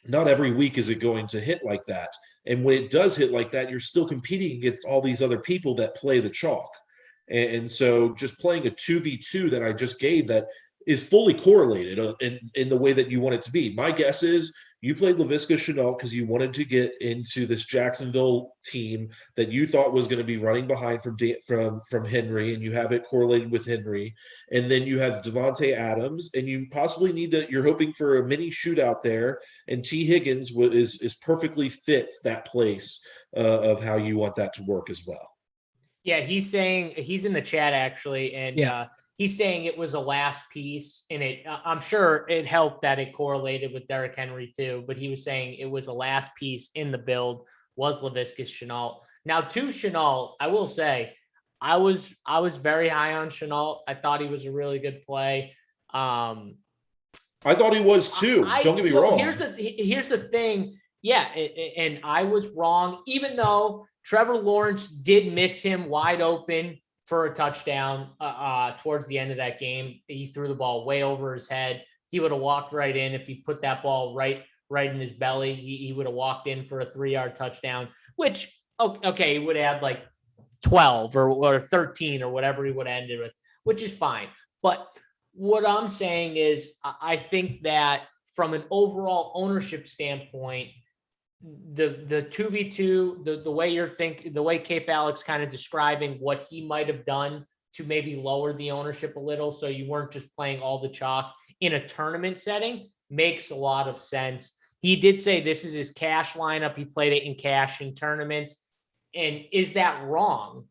not every week is it going to hit like that. And when it does hit like that, you're still competing against all these other people that play the chalk. And so just playing a 2v2 that I just gave that is fully correlated in the way that you want it to be. My guess is you played Laviska Shenault because you wanted to get into this Jacksonville team that you thought was going to be running behind from Henry, and you have it correlated with Henry. And then you have Devontae Adams, and you possibly you're hoping for a mini shootout there. And T. Higgins is perfectly fits that place of how you want that to work as well. Yeah, he's saying, he's in the chat actually, and he's saying it was a last piece, and I'm sure it helped that it correlated with Derrick Henry too, but he was saying it was a last piece in the build was Laviska Shenault. Now to Shenault, I will say I was very high on Shenault. I thought he was a really good play. I thought he was too. Don't get me wrong. Here's the thing. Yeah, and I was wrong, even though Trevor Lawrence did miss him wide open for a touchdown towards the end of that game. He threw the ball way over his head. He would have walked right in if he put that ball right in his belly. He would have walked in for a 3-yard touchdown, which, okay, he would have had like 12 or 13 or whatever he would have ended with, which is fine. But what I'm saying is I think that from an overall ownership standpoint, the 2v2, the way the way K-Falik's kind of describing what he might have done to maybe lower the ownership a little, so you weren't just playing all the chalk in a tournament setting, makes a lot of sense. He did say this is his cash lineup. He played it in cash in tournaments. And is that wrong?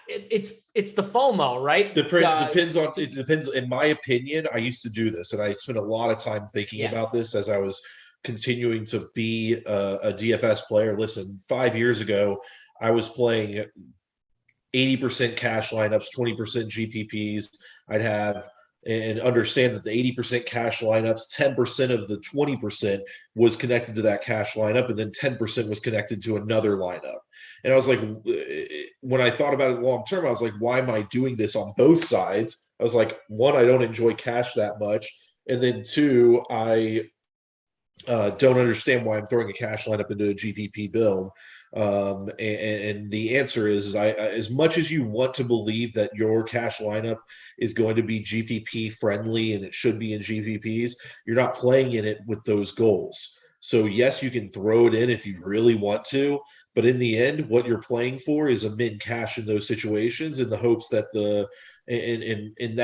It's the FOMO, right? It depends. In my opinion, I used to do this, and I spent a lot of time thinking about this as I was continuing to be a DFS player. Listen, 5 years ago, I was playing 80% cash lineups, 20% GPPs. I'd have and understand that the 80% cash lineups, 10% of the 20% was connected to that cash lineup, and then 10% was connected to another lineup. And I was like, when I thought about it long term, I was like, why am I doing this on both sides? I was like, one, I don't enjoy cash that much. And then two, I don't understand why I'm throwing a cash lineup into a GPP build. And the answer is I as much as you want to believe that your cash lineup is going to be GPP friendly and it should be in GPPs, you're not playing in it with those goals. So yes, you can throw it in if you really want to, but in the end, what you're playing for is a min cash in those situations in the hopes that in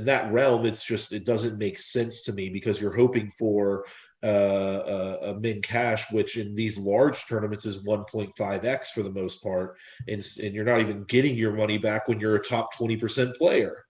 that realm, it doesn't make sense to me, because you're hoping for a min cash, which in these large tournaments is 1.5x for the most part, and you're not even getting your money back when you're a top 20% player.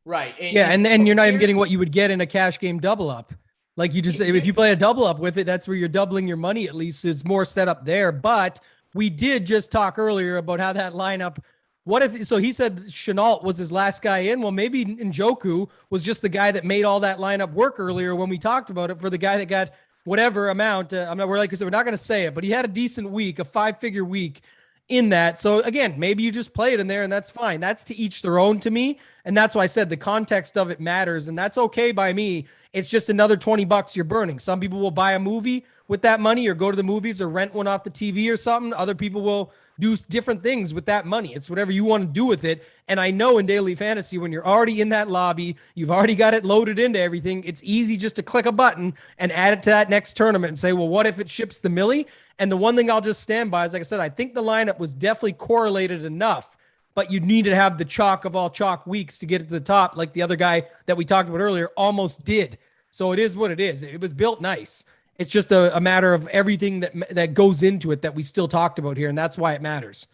Right. And you're not even getting what you would get in a cash game double up. Like you just say, if you play a double up with it, that's where you're doubling your money. At least it's more set up there. But we did just talk earlier about how that lineup. What if, so he said Shenault was his last guy in. Well, maybe Njoku was just the guy that made all that lineup work earlier when we talked about it, for the guy that got whatever amount. We're like I said, we're not going to say it, but he had a decent week, a 5-figure week in that. So again, maybe you just play it in there and that's fine. That's to each their own to me. And that's why I said the context of it matters. And that's okay by me. It's just another $20 you're burning. Some people will buy a movie with that money or go to the movies or rent one off the TV or something. Other people will do different things with that money. It's whatever you want to do with it. And I know in daily fantasy, when you're already in that lobby, you've already got it loaded into everything. It's easy just to click a button and add it to that next tournament and say, well, what if it ships the millie? And the one thing I'll just stand by is, like I said, I think the lineup was definitely correlated enough, but you need to have the chalk of all chalk weeks to get to the top, like the other guy that we talked about earlier almost did. So it is what it is. It was built nice. It's just a matter of everything that goes into it that we still talked about here, and that's why it matters.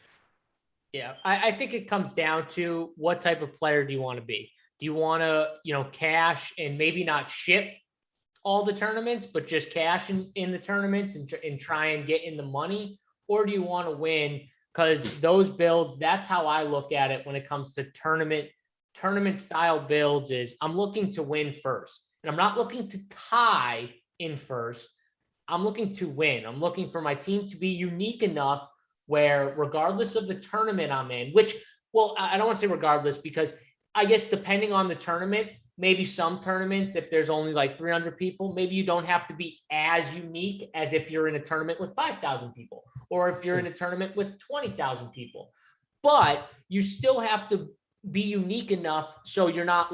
Yeah, I think it comes down to what type of player do you want to be? Do you want to, cash and maybe not ship all the tournaments, but just cash in the tournaments and try and get in the money? Or do you want to win? Because those builds, that's how I look at it when it comes to tournament style builds is I'm looking to win first. And I'm not looking to tie in first. I'm looking to win. I'm looking for my team to be unique enough where regardless of the tournament I'm in, which, well, I don't want to say regardless, because I guess depending on the tournament, maybe some tournaments, if there's only like 300 people, maybe you don't have to be as unique as if you're in a tournament with 5,000 people, or if you're in a tournament with 20,000 people. But you still have to be unique enough so you're not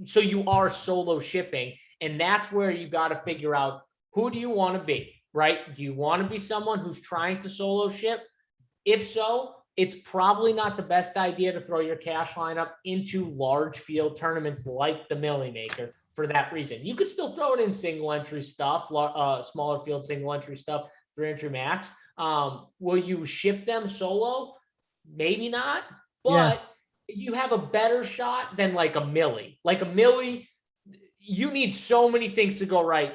so you are solo shipping. And that's where you got to figure out, who do you want to be, right? Do you want to be someone who's trying to solo ship? If so, it's probably not the best idea to throw your cash lineup into large field tournaments like the Millie Maker for that reason. You could still throw it in single entry stuff, smaller field single entry stuff, 3-entry max. Will you ship them solo? Maybe not, but you have a better shot than like a Millie. Like a Millie, you need so many things to go right.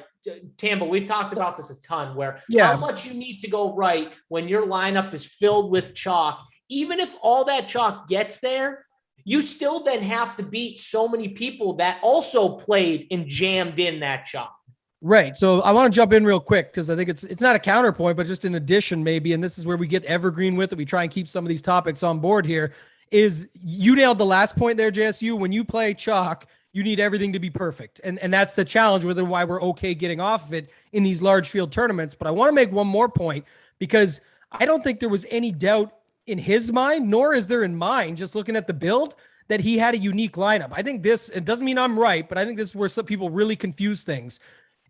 Tambo, we've talked about this a ton, where how much you need to go right when your lineup is filled with chalk. Even if all that chalk gets there, you still then have to beat so many people that also played and jammed in that chalk. Right. So I want to jump in real quick because I think it's not a counterpoint, but just an addition maybe, and this is where we get evergreen with it. We try and keep some of these topics on board here. Is you nailed the last point there, JSU. When you play chalk, you need everything to be perfect. And that's the challenge with why we're okay getting off of it in these large field tournaments. But I want to make one more point, because I don't think there was any doubt in his mind, nor is there in mine, just looking at the build, that he had a unique lineup. I think it doesn't mean I'm right, but I think this is where some people really confuse things.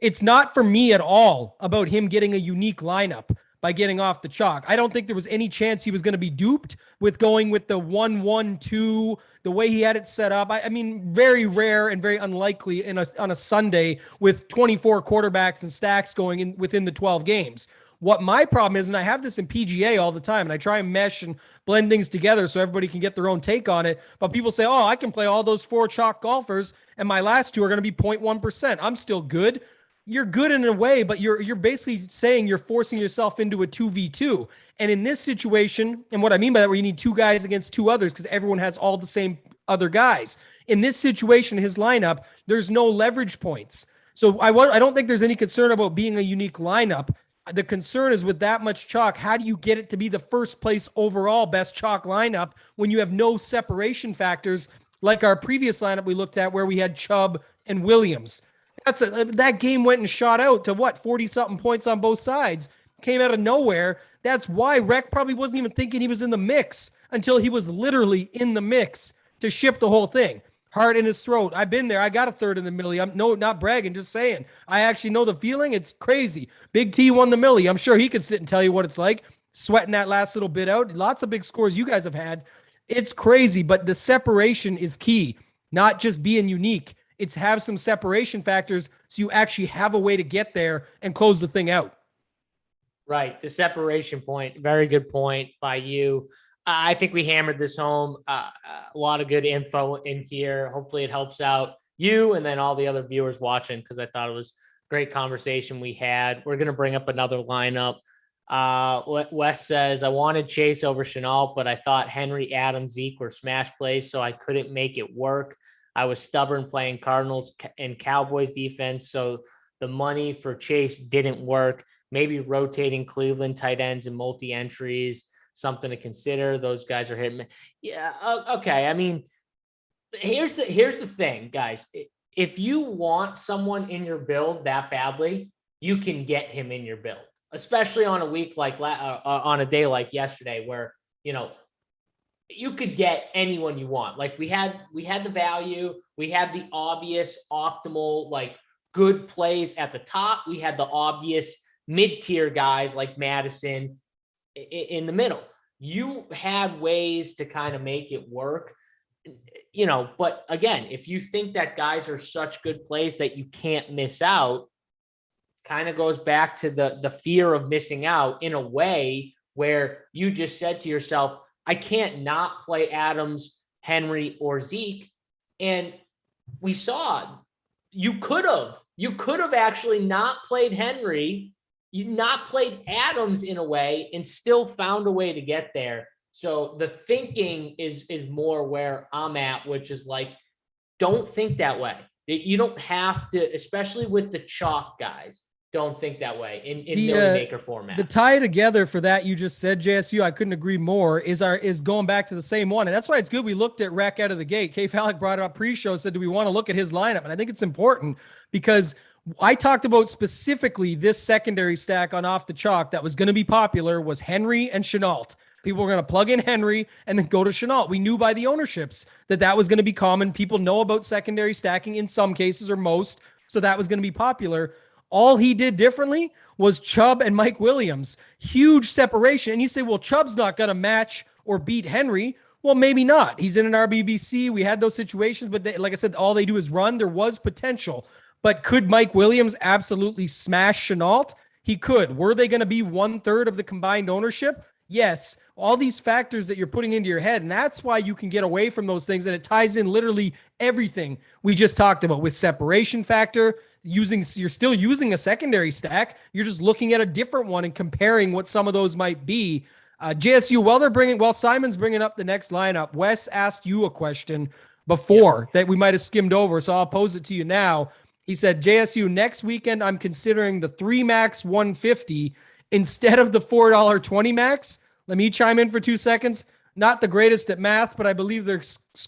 It's not for me at all about him getting a unique lineup by getting off the chalk. I don't think there was any chance he was going to be duped with going with the 1-1-2, the way he had it set up. I mean, very rare and very unlikely on a Sunday with 24 quarterbacks and stacks going in within the 12 games. What my problem is, and I have this in PGA all the time, and I try and mesh and blend things together so everybody can get their own take on it. But people say, oh, I can play all those 4 chalk golfers, and my last 2 are going to be 0.1%. I'm still good. You're good in a way, but you're basically saying you're forcing yourself into a 2v2. And in this situation, and what I mean by that, where you need 2 guys against 2 others because everyone has all the same other guys. In this situation, his lineup, there's no leverage points. So I don't think there's any concern about being a unique lineup. The concern is with that much chalk, how do you get it to be the first place overall best chalk lineup when you have no separation factors like our previous lineup we looked at where we had Chubb and Williams? That game went and shot out to 40-something points on both sides. Came out of nowhere. That's why Rec probably wasn't even thinking he was in the mix until he was literally in the mix to ship the whole thing. Heart in his throat. I've been there. I got a third in the millie. I'm not bragging, just saying. I actually know the feeling. It's crazy. Big T won the millie. I'm sure he could sit and tell you what it's like. Sweating that last little bit out. Lots of big scores you guys have had. It's crazy, but the separation is key. Not just being unique. It's have some separation factors so you actually have a way to get there and close the thing out. Right. The separation point. Very good point by you. I think we hammered this home. A lot of good info in here. Hopefully it helps out you and then all the other viewers watching, because I thought it was a great conversation we had. We're going to bring up another lineup. Wes says, I wanted Chase over Chenault, but I thought Henry, Adams, Zeke were smash plays, so I couldn't make it work. I was stubborn playing Cardinals and Cowboys defense, so the money for Chase didn't work. Maybe rotating Cleveland tight ends and multi-entries, something to consider. Those guys are hitting. Yeah. Okay. I mean, here's the thing, guys. If you want someone in your build that badly, you can get him in your build, especially on a week like on a day like yesterday, where, you could get anyone you want. Like we had the value, we had the obvious optimal, like good plays at the top. We had the obvious mid-tier guys like Madison in the middle. You had ways to kind of make it work, but again, if you think that guys are such good plays that you can't miss out, kind of goes back to the fear of missing out in a way where you just said to yourself, I can't not play Adams, Henry, or Zeke. And we saw you could have actually not played Henry, you not played Adams in a way, and still found a way to get there. So the thinking is more where I'm at, which is like, don't think that way. You don't have to, especially with the chalk guys. Don't think that way in Millie Maker format. The tie together for that you just said, JSU, I couldn't agree more, is going back to the same one. And that's why it's good we looked at Rec out of the gate. K Fallick brought it up pre-show, said, do we want to look at his lineup? And I think it's important because I talked about specifically this secondary stack on Off the Chalk that was going to be popular was Henry and Chenault. People were going to plug in Henry and then go to Chenault. We knew by the ownerships that was going to be common. People know about secondary stacking in some cases or most, so that was going to be popular. All he did differently was Chubb and Mike Williams. Huge separation. And you say, well, Chubb's not going to match or beat Henry. Well, maybe not. He's in an RBBC. We had those situations, but like I said, all they do is run. There was potential. But could Mike Williams absolutely smash Chenault? He could. Were they going to be 1/3 of the combined ownership? Yes. All these factors that you're putting into your head. And that's why you can get away from those things. And it ties in literally everything we just talked about with separation factor. You're still using a secondary stack. You're just looking at a different one and comparing what some of those might be. JSU, while Simon's bringing up the next lineup, Wes asked you a question before that we might have skimmed over, so I'll pose it to you now. He said, JSU, next weekend I'm considering the 3 max 150 instead of the $4.20 max. Let me chime in for 2 seconds. Not the greatest at math, but I believe they're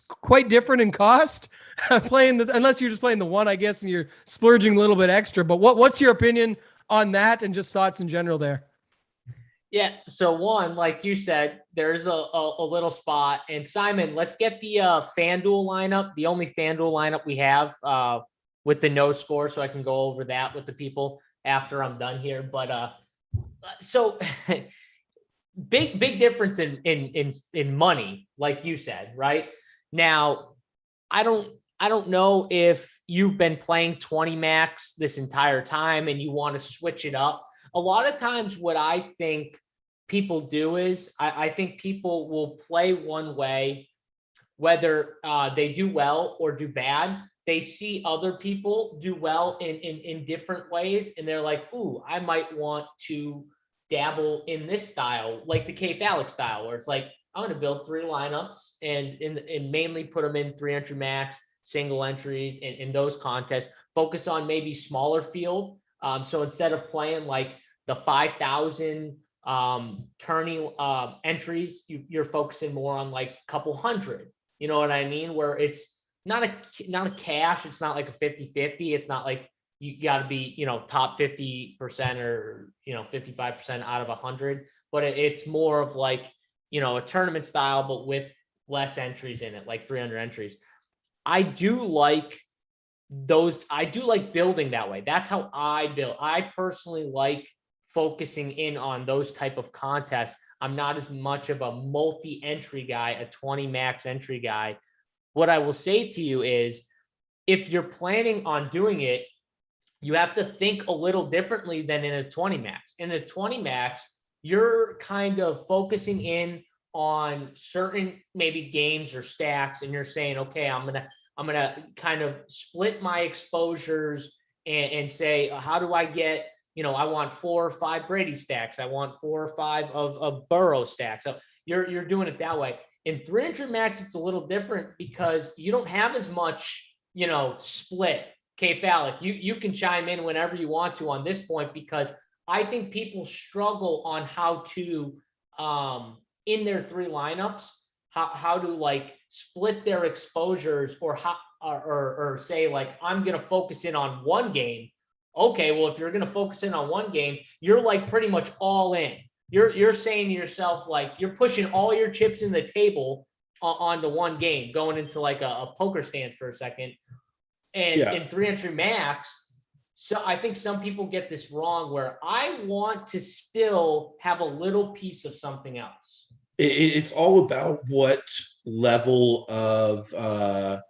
quite different in cost. Unless you're just playing the one, I guess, and you're splurging a little bit extra. But what's your opinion on that and just thoughts in general there? Yeah. So one, like you said, there's a little spot. And Simon, let's get the FanDuel lineup, the only FanDuel lineup we have with the no score, so I can go over that with the people after I'm done here. But so big difference in money, like you said, right? Now, I don't know if you've been playing 20 max this entire time and you want to switch it up. A lot of times what I think people do is I think people will play one way, whether they do well or do bad. They see other people do well in different ways. And they're like, ooh, I might want to dabble in this style, like the K Fallick style, where it's like, I'm going to build 3 lineups and mainly put them in 3 entry max, single entries in those contests, focus on maybe smaller field. So instead of playing like the 5,000 tourney entries, you're focusing more on like a couple hundred, you know what I mean? Where it's not a cash. It's not like a 50-50. It's not like you got to be, top 50% or, 55% out of 100, but it's more of like, a tournament style, but with less entries in it, like 300 entries. I do like building that way. That's how I build. I personally like focusing in on those type of contests. I'm not as much of a multi-entry guy, a 20 max entry guy. What I will say to you is, if you're planning on doing it, you have to think a little differently than in a 20 max. In a 20 max, you're kind of focusing in on certain maybe games or stacks, and you're saying, okay, I'm gonna kind of split my exposures and say, how do I get, I want 4 or 5 Brady stacks. I want 4 or 5 of Burrow stacks. So you're doing it that way. In 300 max, it's a little different because you don't have as much, split Falik, you can chime in whenever you want to on this point, because I think people struggle on how to, in their three lineups, how to like split their exposures, or how, or say like, I'm going to focus in on one game. Okay, well, if you're going to focus in on one game, you're like pretty much all in. You're saying to yourself, like, you're pushing all your chips in the table onto one game, going into like a poker stance for a second. And in 3-entry max, so I think some people get this wrong, where I want to still have a little piece of something else. It's all about what level of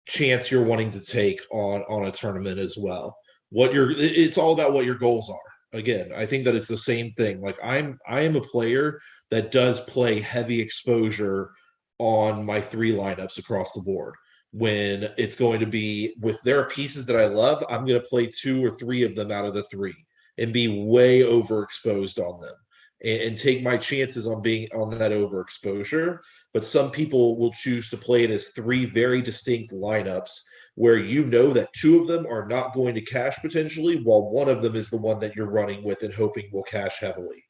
chance you're wanting to take on a tournament as well. It's all about what your goals are. Again, I think that it's the same thing. Like I am a player that does play heavy exposure on my three lineups across the board. When it's going to be with their pieces that I love, I'm going to play 2 or 3 of them out of the 3 and be way overexposed on them and take my chances on being on that overexposure. But some people will choose to play it as 3 very distinct lineups where you know that 2 of them are not going to cash potentially, while one of them is the one that you're running with and hoping will cash heavily.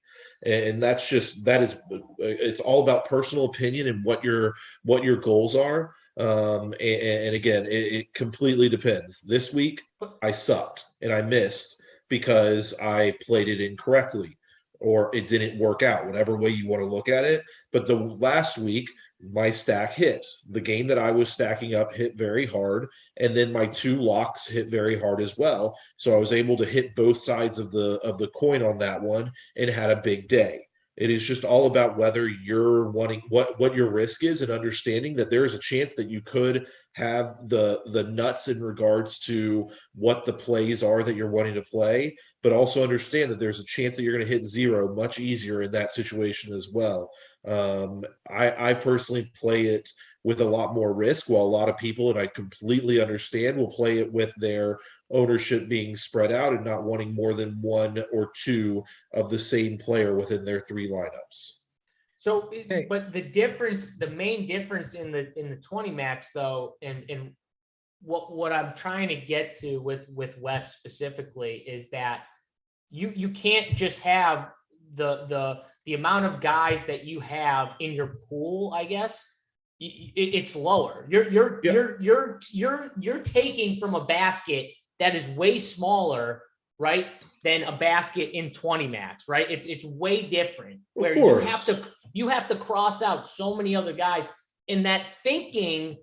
And it's all about personal opinion and what your goals are. And again, it completely depends. This week I sucked and I missed because I played it incorrectly, or it didn't work out, whatever way you want to look at it. But the last week, my stack hit. The game that I was stacking up hit very hard, and then my 2 locks hit very hard as well. So I was able to hit both sides of the coin on that one and had a big day. It is just all about whether you're wanting what your risk is, and understanding that there is a chance that you could have the nuts in regards to what the plays are that you're wanting to play, but also understand that there's a chance that you're going to hit 0 much easier in that situation as well. I personally play it with a lot more risk, while a lot of people, and I completely understand, will play it with their ownership being spread out and not wanting more than 1 or 2 of the same player within their 3 lineups. So, but the main difference in the 20 max though, and what I'm trying to get to with Wes specifically, is that you can't just have the amount of guys that you have in your pool, I guess. It's lower. You're taking from a basket that is way smaller, right, than a basket in 20 max, right? It's way different, where you have to cross out so many other guys, and that thinking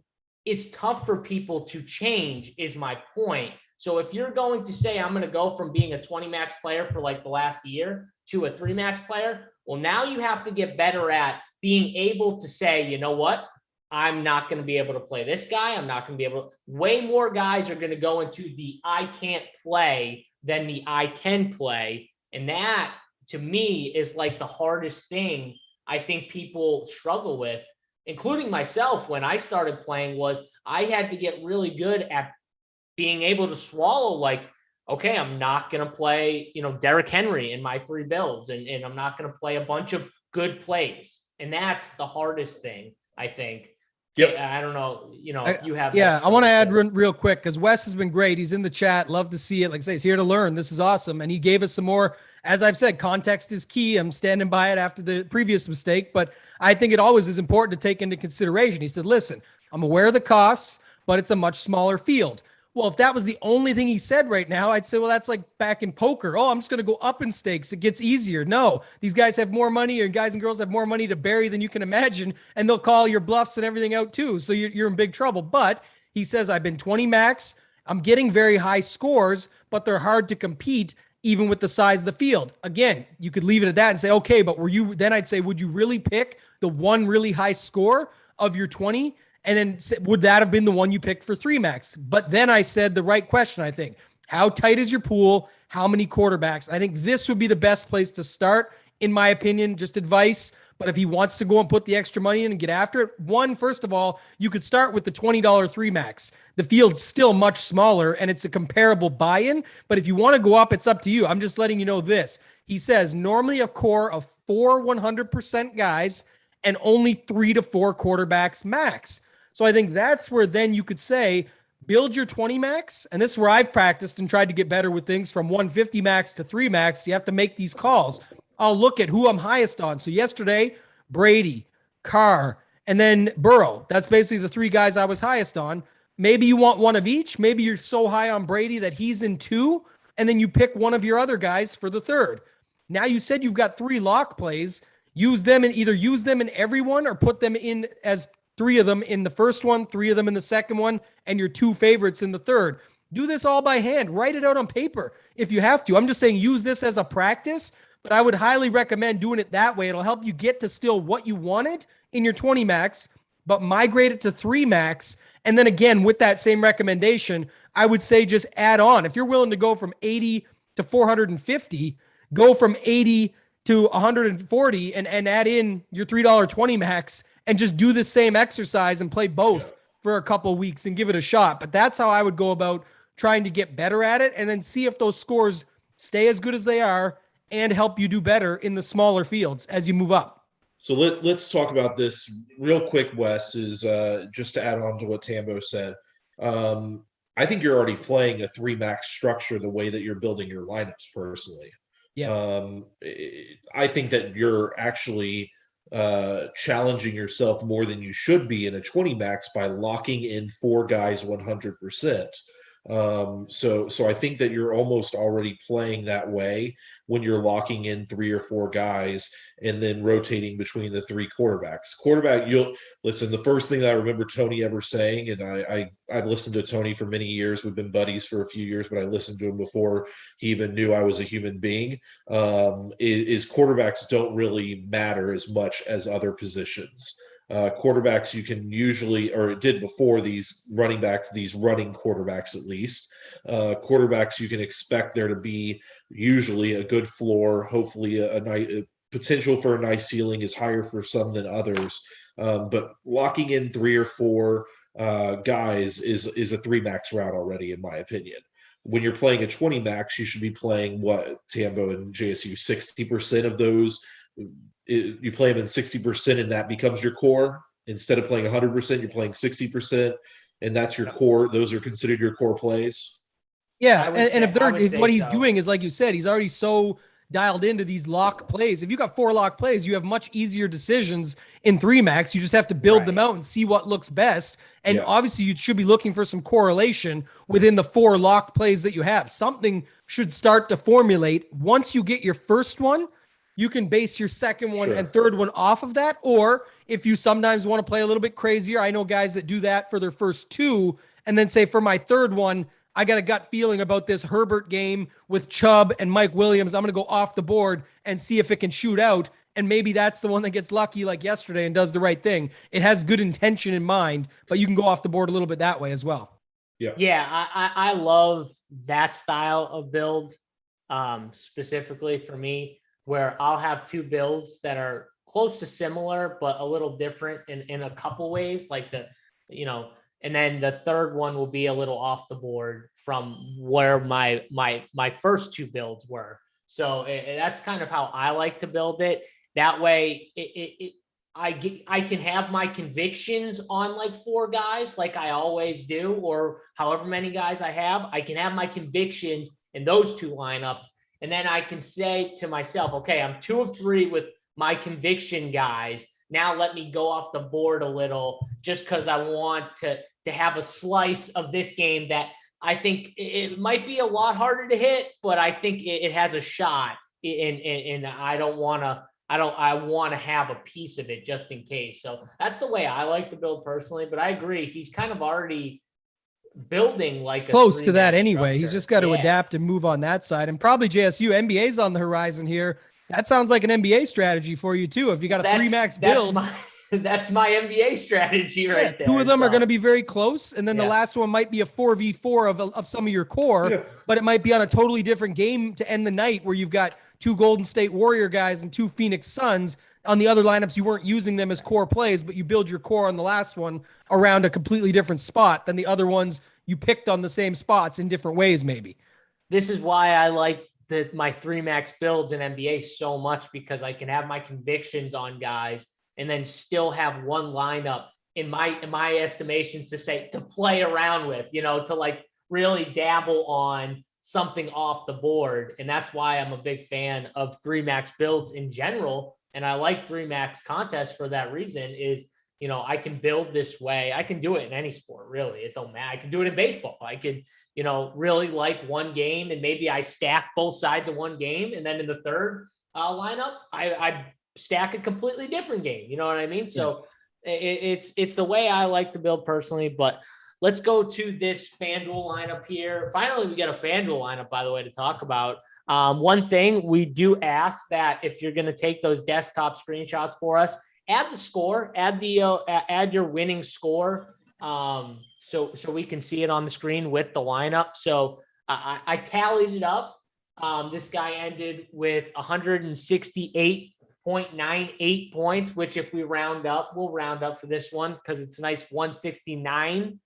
is tough for people to change, is my point. So if you're going to say, I'm going to go from being a 20 max player for like the last year to a 3 max player, well, now you have to get better at being able to say, you know what? I'm not going to be able to play this guy. I'm not going to be able to. Way more guys are going to go into the I can't play than the I can play. And that, to me, is like the hardest thing I think people struggle with, including myself when I started playing, was I had to get really good at being able to swallow, like, okay, I'm not going to play, Derrick Henry in my 3 builds, and I'm not going to play a bunch of good plays. And that's the hardest thing, I think. Yep. I don't know, if you have. Yeah, I want to add real quick, because Wes has been great. He's in the chat. Love to see it. Like I say, he's here to learn. This is awesome. And he gave us some more. As I've said, context is key. I'm standing by it after the previous mistake, but I think it always is important to take into consideration. He said, listen, I'm aware of the costs, but it's a much smaller field. Well, if that was the only thing he said right now, I'd say, well, that's like back in poker. Oh, I'm just going to go up in stakes. It gets easier. No, these guys have more money, or guys and girls have more money to bury than you can imagine, and they'll call your bluffs and everything out too. So you're in big trouble. But he says, I've been 20 max. I'm getting very high scores, but they're hard to compete even with the size of the field. Again, you could leave it at that and say, okay, but then I'd say, would you really pick the one really high score of your 20? And then would that have been the one you picked for 3 max? But then I said the right question, I think. How tight is your pool? How many quarterbacks? I think this would be the best place to start, in my opinion, just advice. But if he wants to go and put the extra money in and get after it, first of all, you could start with the $20 3 max. The field's still much smaller, and it's a comparable buy-in. But if you want to go up, it's up to you. I'm just letting you know this. He says normally a core of 4 100% guys and only 3 to 4 quarterbacks max. So I think that's where then you could say, build your 20 max. And this is where I've practiced and tried to get better with things from 150 max to 3 max. You have to make these calls. I'll look at who I'm highest on. So yesterday, Brady, Carr, and then Burrow. That's basically the 3 guys I was highest on. Maybe you want one of each. Maybe you're so high on Brady that he's in 2, and then you pick one of your other guys for the 3rd. Now you said you've got 3 lock plays. Use them and either use them in every one or put them in as 3 of them in the first one, 3 of them in the second one, and your 2 favorites in the 3rd. Do this all by hand. Write it out on paper if you have to. I'm just saying use this as a practice, but I would highly recommend doing it that way. It'll help you get to still what you wanted in your 20 max, but migrate it to 3 max. And then again, with that same recommendation, I would say just add on. If you're willing to go from 80 to 450, go from 80 to 140 and add in your $3.20 max and just do the same exercise and play both for a couple of weeks and give it a shot. But that's how I would go about trying to get better at it, and then see if those scores stay as good as they are and help you do better in the smaller fields as you move up. So let's talk about this real quick, Wes, is just to add on to what Tambo said. I think you're already playing a 3 max structure the way that you're building your lineups personally. Yeah. I think that you're actually challenging yourself more than you should be in a 20 max by locking in 4 guys 100%. So I think that you're almost already playing that way when you're locking in 3 or 4 guys and then rotating between the 3 quarterbacks. You'll listen. The first thing that I remember Tony ever saying, and I've listened to Tony for many years. We've been buddies for a few years, but I listened to him before he even knew I was a human being. Is quarterbacks don't really matter as much as other positions. Quarterbacks you can usually, or it did before, these running backs, these running quarterbacks at least. Quarterbacks you can expect there to be usually a good floor, hopefully a nice potential for a nice ceiling is higher for some than others. But locking in 3 or 4 guys is a 3 max route already, in my opinion. When you're playing a 20 max, you should be playing what Tambo and JSU 60% of those. You play them in 60%, and that becomes your core. Instead of playing 100%, you're playing 60%, and that's your core. Those are considered your core plays. Yeah, and if what he's so. doing is, like you said, he's already so dialed into these lock plays. If you got 4 lock plays, you have much easier decisions in 3 max. You just have to build them out and see what looks best. And obviously, you should be looking for some correlation within the 4 lock plays that you have. Something should start to formulate. Once you get your first one, you can base your second one and third one off of that. Or if you sometimes want to play a little bit crazier, I know guys that do that for their first 2 and then say, for my third one, I got a gut feeling about this Herbert game with Chubb and Mike Williams. I'm going to go off the board and see if it can shoot out. And maybe that's the one that gets lucky like yesterday and does the right thing. It has good intention in mind, but you can go off the board a little bit that way as well. Yeah, I love that style of build, specifically for me, where I'll have 2 builds that are close to similar, but a little different in a couple ways, like and then the third one will be a little off the board from where my first 2 builds were. So that's kind of how I like to build it. That way I can have my convictions on like 4 guys, like I always do, or however many guys I have. I can have my convictions in those 2 lineups. And then I can say to myself, okay, I'm 2 of 3 with my conviction guys. Now let me go off the board a little just because I want to have a slice of this game that I think it might be a lot harder to hit, but I think it has a shot. And I want to have a piece of it just in case. So that's the way I like to build personally. But I agree, he's kind of already building like a close to that anyway. structure. He's just got to adapt and move on that side. And probably JSU NBA's on the horizon here. That sounds like an NBA strategy for you too. If you got a 3 max build, that's my NBA strategy right there. 2 of them are going to be very close, and then the last one might be a 4v4 of some of your core, but it might be on a totally different game to end the night where you've got 2 Golden State Warrior guys and 2 Phoenix Suns. On the other lineups, you weren't using them as core plays, but you build your core on the last one around a completely different spot than the other ones you picked on the same spots in different ways, maybe. This is why I like my 3 max builds in NBA so much, because I can have my convictions on guys and then still have one lineup in my estimations to play around with, to like really dabble on something off the board. And that's why I'm a big fan of 3-max builds in general. And I like 3-max contests for that reason is, I can build this way. I can do it in any sport, really. It don't matter. I can do it in baseball. I could, really like one game and maybe I stack both sides of one game. And then in the third lineup, I stack a completely different game. You know what I mean? So it's the way I like to build personally, but let's go to this FanDuel lineup here. Finally, we got a FanDuel lineup, by the way, to talk about. One thing we do ask that if you're going to take those desktop screenshots for us, add the score, add your winning score, so we can see it on the screen with the lineup. So I tallied it up. This guy ended with 168.98 points, which if we round up, we'll round up for this one because it's a nice 169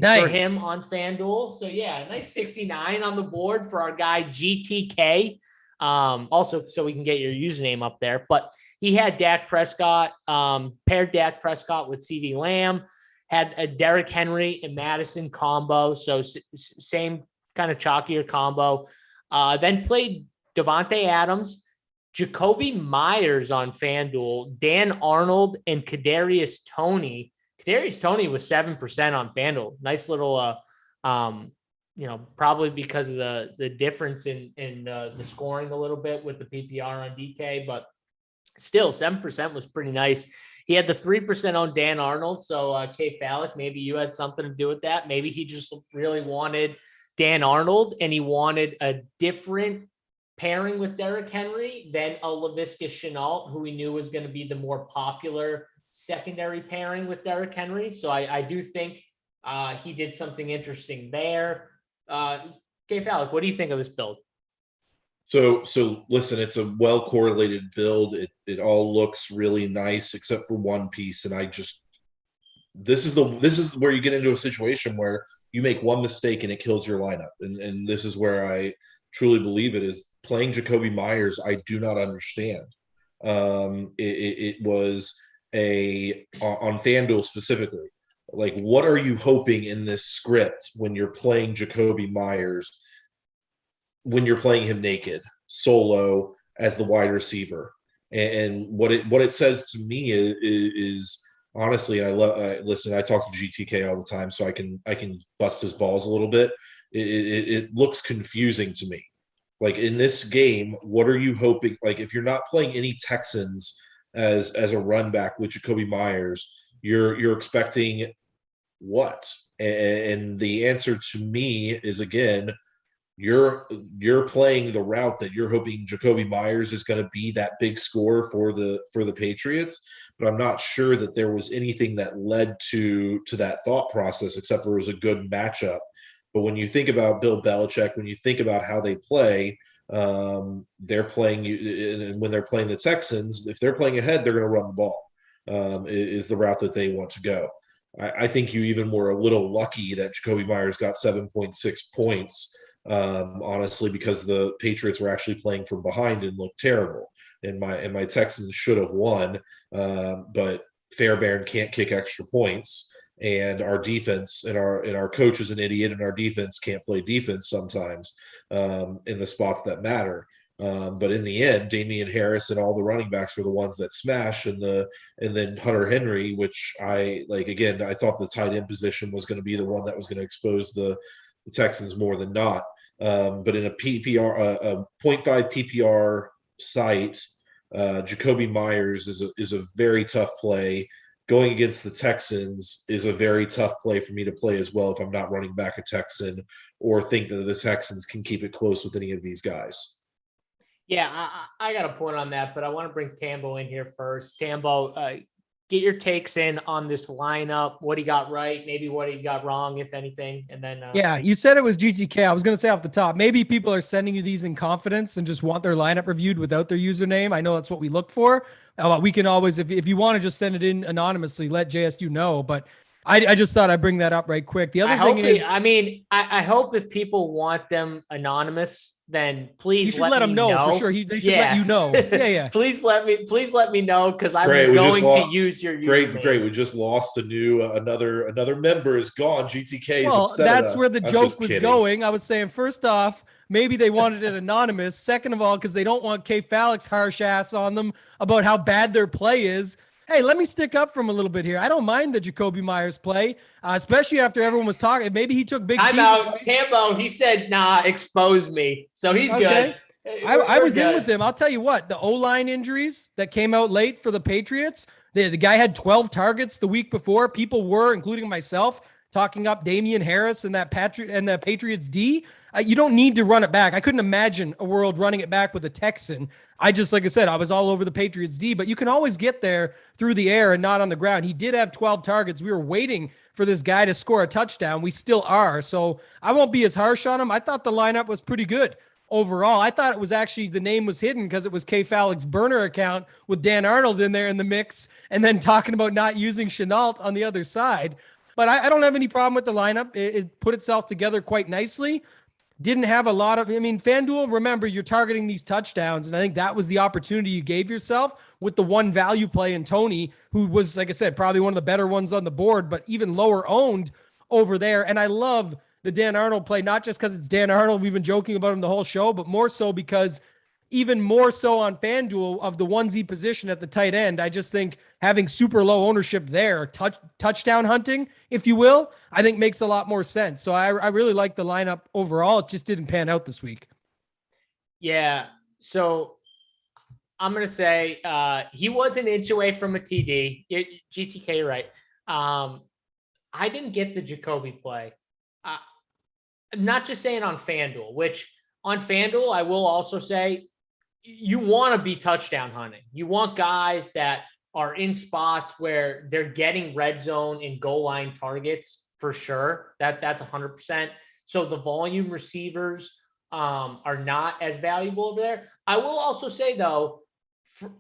for him on FanDuel. So yeah, nice 69 on the board for our guy GTK. Also, so we can get your username up there. But he had Dak Prescott, paired Dak Prescott with CD Lamb, had a Derrick Henry and Madison combo. So same kind of chalkier combo. Then played Devontae Adams, Jacoby Myers on FanDuel, Dan Arnold, and Kadarius Toney. Kadarius Toney was 7% on FanDuel. Nice little, probably because of the difference in the scoring a little bit with the PPR on DK, but still 7% was pretty nice. He had the 3% on Dan Arnold. So K Falik, maybe you had something to do with that. Maybe he just really wanted Dan Arnold and he wanted a different pairing with Derrick Henry than a Laviska Shenault, who he knew was going to be the more popular secondary pairing with Derrick Henry. So I do think he did something interesting there. K Falik, what do you think of this build? So listen, it's a well correlated build. It all looks really nice except for one piece, and this is where you get into a situation where you make one mistake and it kills your lineup, and this is where I truly believe it is playing Jacoby Myers. I do not understand. It was on FanDuel specifically. Like, what are you hoping in this script when you're playing Jacoby Myers? When you're playing him naked, solo as the wide receiver, and what it says to me is honestly, I listen. I talk to GTK all the time, so I can bust his balls a little bit. It looks confusing to me. Like in this game, what are you hoping? Like if you're not playing any Texans as a run back with Jacoby Myers, you're expecting what? And the answer to me is again. You're playing the route that you're hoping Jacoby Myers is going to be that big score for the Patriots, but I'm not sure that there was anything that led to that thought process except for it was a good matchup. But when you think about Bill Belichick, when you think about how they play, they're playing you, and when they're playing the Texans, if they're playing ahead, they're going to run the ball. Is the route that they want to go. I think you even were a little lucky that Jacoby Myers got 7.6 points. Honestly, because the Patriots were actually playing from behind and looked terrible, and my Texans should have won, but Fairbairn can't kick extra points, and our defense and our coach is an idiot, and our defense can't play defense sometimes in the spots that matter. But in the end, Damian Harris and all the running backs were the ones that smash, and then Hunter Henry, which I thought the tight end position was going to be the one that was going to expose the Texans more than not. But in a PPR, a 0.5 PPR site, Jacoby Myers is a very tough play. Going against the Texans is a very tough play for me to play as well if I'm not running back a Texan or think that the Texans can keep it close with any of these guys. Yeah, I got a point on that, but I want to bring Tambo in here first. Tambo, get your takes in on this lineup, what he got right, maybe what he got wrong, if anything. And then, yeah, you said it was GTK. I was going to say off the top, maybe people are sending you these in confidence and just want their lineup reviewed without their username. I know that's what we look for. We can always, if you want to just send it in anonymously, let JSU know. But I just thought I'd bring that up right quick. The other I thing hope is, I hope if people want them anonymous, then please you should let them me know for sure. They should let you know. Yeah. Please let me know, because I'm Great, going to use your username. Great. We just lost a new another member is gone. GTK is Well, upset at that's us. where the I'm joke just was kidding. going. I was saying, first off, maybe they wanted it anonymous. Second of all, because they don't want K Fallick's harsh ass on them about how bad their play is. Hey, let me stick up for him a little bit here. I don't mind the Jacoby Myers play, especially after everyone was talking. Maybe he took big. I'm out. Tambo, he said, nah, expose me. So he's good. I was in with him. I'll tell you what, the O-line injuries that came out late for the Patriots, the guy had 12 targets the week before. People were, including myself, talking up Damian Harris and the Patriots D. You don't need to run it back. I couldn't imagine a world running it back with a Texan. Like I said, I was all over the Patriots D, but you can always get there through the air and not on the ground. He did have 12 targets. We were waiting for this guy to score a touchdown. We still are. So I won't be as harsh on him. I thought the lineup was pretty good overall. I thought it was actually, the name was hidden because it was K Fallick's burner account with Dan Arnold in there in the mix, and then talking about not using Chenault on the other side. But I don't have any problem with the lineup. It put itself together quite nicely. Didn't have a lot of, FanDuel, remember, you're targeting these touchdowns, and I think that was the opportunity you gave yourself with the one value play in Tony, who was, like I said, probably one of the better ones on the board, but even lower owned over there. And I love the Dan Arnold play, not just because it's Dan Arnold. We've been joking about him the whole show, but more so because even more so on FanDuel of the onesie position at the tight end. I just think having super low ownership there, touchdown hunting, if you will, I think makes a lot more sense. So I really like the lineup overall. It just didn't pan out this week. Yeah. So I'm going to say he was an inch away from a TD. GTK, right. I didn't get the Jacoby play. I'm not just saying on FanDuel, which on FanDuel, I will also say, you want to be touchdown hunting. You want guys that are in spots where they're getting red zone and goal line targets for sure. That's 100%. So the volume receivers are not as valuable over there. I will also say, though,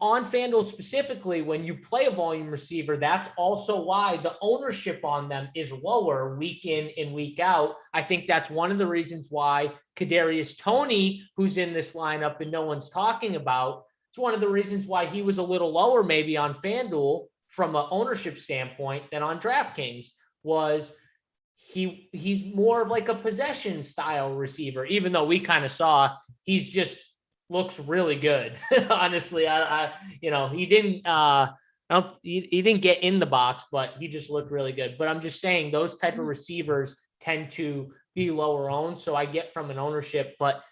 on FanDuel specifically, when you play a volume receiver, that's also why the ownership on them is lower week in and week out. I think that's one of the reasons why Kadarius Toney, who's in this lineup and no one's talking about, it's one of the reasons why he was a little lower maybe on FanDuel from an ownership standpoint than on DraftKings, was he's more of like a possession style receiver, even though we kind of saw he's just looks really good. Honestly, he didn't he didn't get in the box, but he just looked really good. But I'm just saying those type of receivers tend to be lower owned. So I get from an ownership, but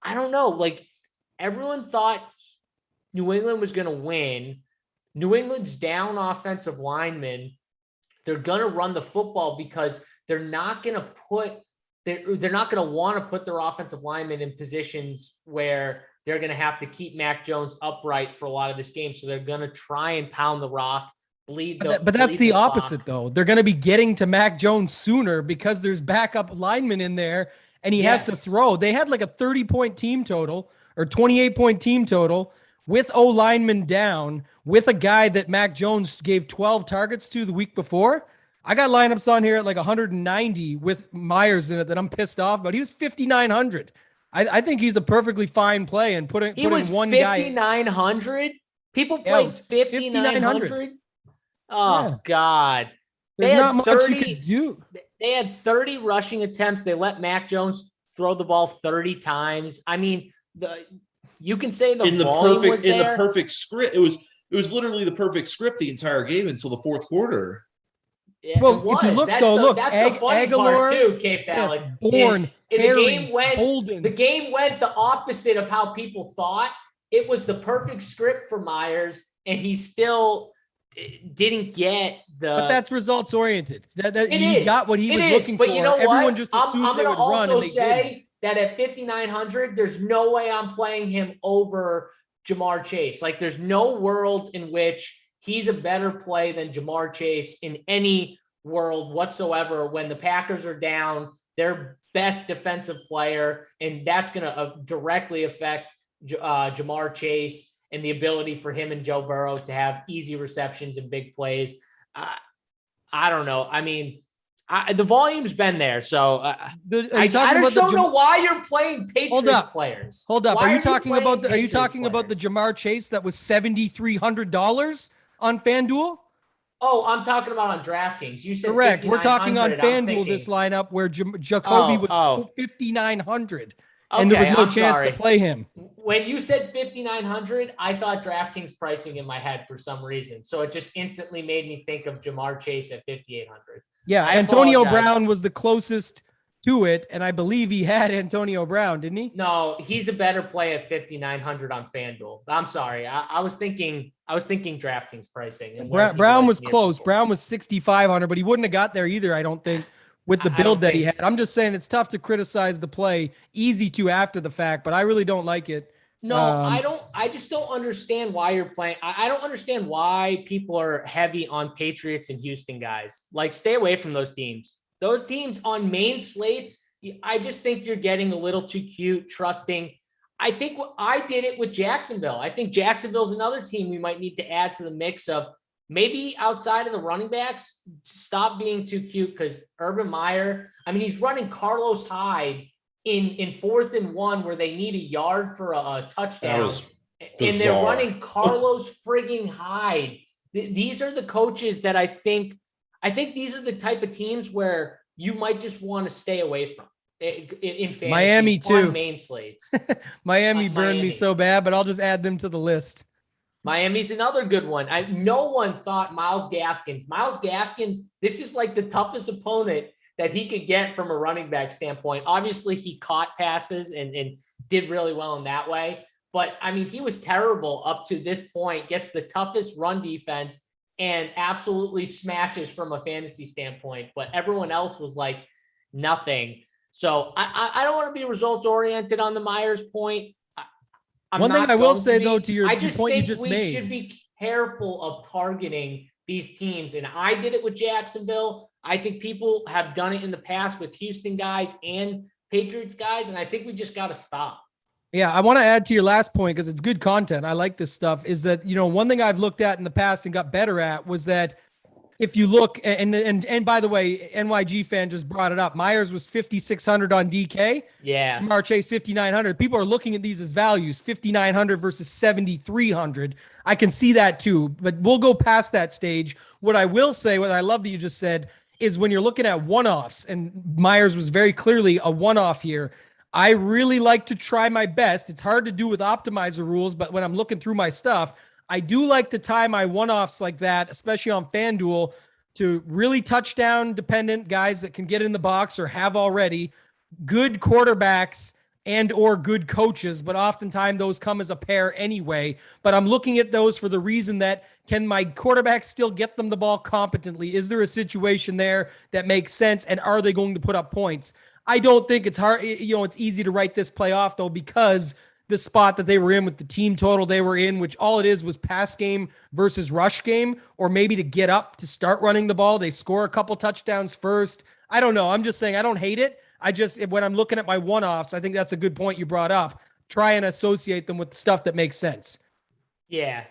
I don't know. Like, everyone thought New England was going to win. New England's down offensive linemen. They're going to run the football because they're not going to want to put their offensive linemen in positions where they're going to have to keep Mac Jones upright for a lot of this game. So they're going to try and pound the rock, but that's the opposite, though. They're going to be getting to Mac Jones sooner because there's backup linemen in there, and he has to throw. They had like a 30-point team total or 28-point team total with O linemen down, with a guy that Mac Jones gave 12 targets to the week before. I got lineups on here at like 190 with Myers in it that I'm pissed off about. He was 5,900. I think he's a perfectly fine play, and putting one guy. 5,900. People played 5,900. Oh yeah. God, there's not much you could do. They had 30 rushing attempts. They let Mac Jones throw the ball 30 times. I mean, you can say in the perfect script. It was literally the perfect script the entire game until the fourth quarter. Yeah, well, if you look, that's the funny part too, K Fallick. The game went the opposite of how people thought. It was the perfect script for Myers, and he still didn't get the. But that's results oriented. He got what he was looking for. But you know what? Everyone just assumed they would run, and they say that at 5,900, there's no way I'm playing him over Jamar Chase. Like, there's no world in which he's a better play than Jamar Chase in any world whatsoever when the Packers are down their best defensive player, and that's going to directly affect Jamar Chase and the ability for him and Joe Burrow to have easy receptions and big plays. I don't know. I mean, the volume's been there, so I talking just don't know why you're playing Patriots players. Hold up. Why are you talking about the players? Jamar Chase that was $7,300 on FanDuel? Oh, I'm talking about on DraftKings. You said correct. We're talking on 5,900. FanDuel this lineup where Jacoby was 5,900, and there was no chance to play him. When you said 5,900, I thought DraftKings pricing in my head for some reason, so it just instantly made me think of Jamar Chase at 5,800. Yeah, Antonio Brown was the closest to it, and I believe he had Antonio Brown, didn't he? No, he's a better play at 5,900 on FanDuel. I'm sorry, I was thinking DraftKings pricing. And Brown was close. Brown was 6,500, but he wouldn't have got there either, I don't think, with the build that he had. I'm just saying it's tough to criticize the play, easy to after the fact, but I really don't like it. No, I don't. I just don't understand why you're playing. I don't understand why people are heavy on Patriots and Houston guys. Like, stay away from those teams. Those teams on main slates, I just think you're getting a little too cute, trusting. I think I did it with Jacksonville. I think Jacksonville's another team we might need to add to the mix of maybe outside of the running backs, stop being too cute because Urban Meyer, I mean, he's running Carlos Hyde in 4th and 1 where they need a yard for a touchdown. And they're running Carlos frigging Hyde. These are the coaches that I think these are the type of teams where you might just want to stay away from in fantasy. Miami too. Main slates. Miami burned me so bad, but I'll just add them to the list. Miami's another good one. No one thought Myles Gaskins. Myles Gaskins, this is like the toughest opponent that he could get from a running back standpoint. Obviously, he caught passes and did really well in that way. But, I mean, he was terrible up to this point, gets the toughest run defense, and absolutely smashes from a fantasy standpoint. But everyone else was like nothing. So I don't want to be results-oriented on the Myers point. One thing I will say, though, to your point you just made. We should be careful of targeting these teams. And I did it with Jacksonville. I think people have done it in the past with Houston guys and Patriots guys. And I think we just got to stop. Yeah, I want to add to your last point because it's good content. I like this stuff. Is that, one thing I've looked at in the past and got better at was that if you look, and by the way, NYG fan just brought it up. Myers was 5,600 on DK. Yeah. Jamar Chase 5,900. People are looking at these as values, 5,900 versus 7,300. I can see that too, but we'll go past that stage. What I will say, what I love that you just said, is when you're looking at one-offs, and Myers was very clearly a one-off here. I really like to try my best. It's hard to do with optimizer rules, but when I'm looking through my stuff, I do like to tie my one-offs like that, especially on FanDuel, to really touchdown dependent guys that can get in the box or have already good quarterbacks and or good coaches, but oftentimes those come as a pair anyway. But I'm looking at those for the reason that, can my quarterback still get them the ball competently? Is there a situation there that makes sense? And are they going to put up points? I don't think it's hard. It's easy to write this play off, though, because the spot that they were in with the team total they were in, which all it is was pass game versus rush game, or maybe to get up to start running the ball. They score a couple touchdowns first. I don't know. I'm just saying I don't hate it. When I'm looking at my one-offs, I think that's a good point you brought up. Try and associate them with stuff that makes sense. Yeah.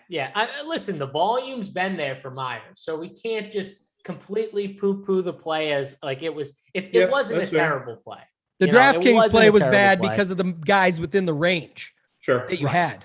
Listen, the volume's been there for Myers, so we can't just completely poo-poo the play as like it was. It wasn't a terrible play. The DraftKings play was bad because of the guys within the range that you had.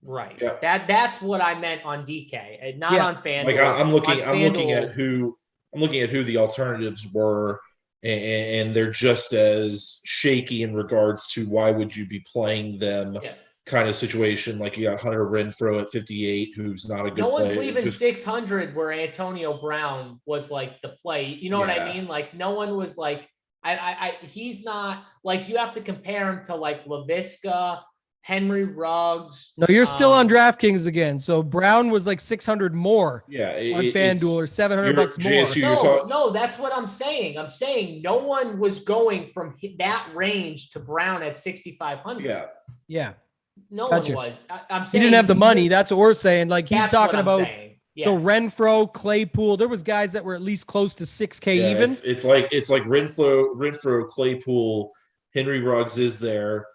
Right. Yeah. That's what I meant on DK, not on FanDuel. Like I'm looking at who the alternatives were, and they're just as shaky in regards to why would you be playing them kind of situation. Like you got Hunter Renfrow at 58, who's not a good player. No one's play. leaving 600 where Antonio Brown was like the play. You know what I mean? Like no one was like, he's not like, you have to compare him to like LaVisca, Henry Ruggs. No, you're still on DraftKings again. So Brown was like 600 more on FanDuel, or $700 more. No, that's what I'm saying. I'm saying no one was going from that range to Brown at 6,500. Yeah. No one was. I'm saying he didn't have the money. That's what we're saying. Like he's talking about. Yes. So Renfro, Claypool, there was guys that were at least close to 6K even. It's like Renfro, Claypool, Henry Ruggs is there.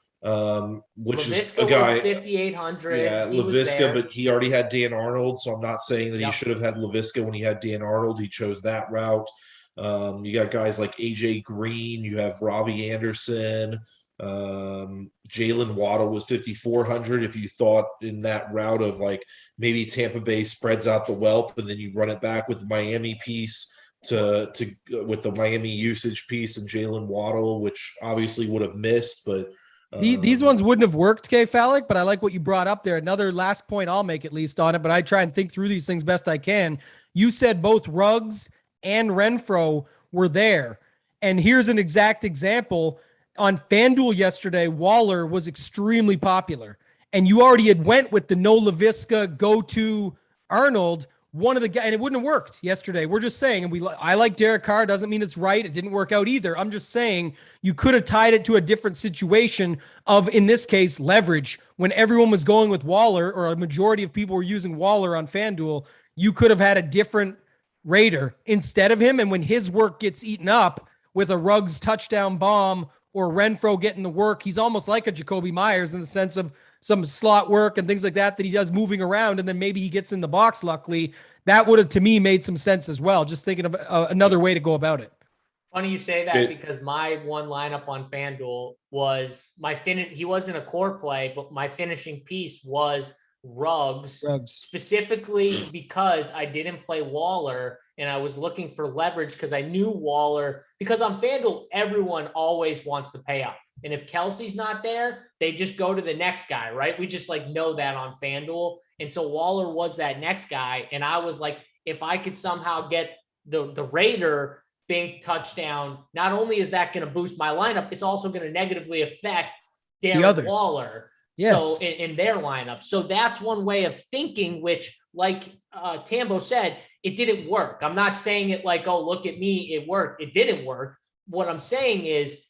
which is Laviska a guy. was 5,800. Yeah, He was Laviska, there. but he already had Dan Arnold, so I'm not saying that he Yep. should have had Laviska when he had Dan Arnold. He chose that route. You got guys like AJ Green, you have Robbie Anderson, Jalen Waddle was 5,400. If you thought in that route of like maybe Tampa Bay spreads out the wealth and then you run it back with the Miami piece to with the Miami usage piece and Jalen Waddle, which obviously would have missed, but These ones wouldn't have worked, K Falik, but I like what you brought up there. Another last point I'll make at least on it, but I try and think through these things best I can. You said both Ruggs and Renfro were there. And here's an exact example. On FanDuel yesterday, Waller was extremely popular. And you already had went with the no Laviska, go to Arnold. One of the guys, and it wouldn't have worked yesterday. We're just saying, and I like Derek Carr. Doesn't mean it's right. It didn't work out either. I'm just saying you could have tied it to a different situation of, in this case, leverage. When everyone was going with Waller, or a majority of people were using Waller on FanDuel, you could have had a different Raider instead of him. And when his work gets eaten up with a Ruggs touchdown bomb or Renfro getting the work, he's almost like a Jacoby Myers in the sense of some slot work and things like that he does moving around, and then maybe he gets in the box. Luckily, that would have, to me, made some sense as well. Just thinking of another way to go about it. Funny you say that, because my one lineup on FanDuel was my finish. He wasn't a core play, but my finishing piece was Ruggs, specifically because I didn't play Waller and I was looking for leverage because I knew Waller, because on FanDuel, everyone always wants to pay up. And if Kelsey's not there, they just go to the next guy, right? We just like know that on FanDuel. And so Waller was that next guy. And I was like, if I could somehow get the Raider big touchdown, not only is that going to boost my lineup, it's also going to negatively affect Darren Waller. Yes. So in their lineup. So that's one way of thinking, which, like Tambo said, it didn't work. I'm not saying it like, oh, look at me, it worked. It didn't work. What I'm saying is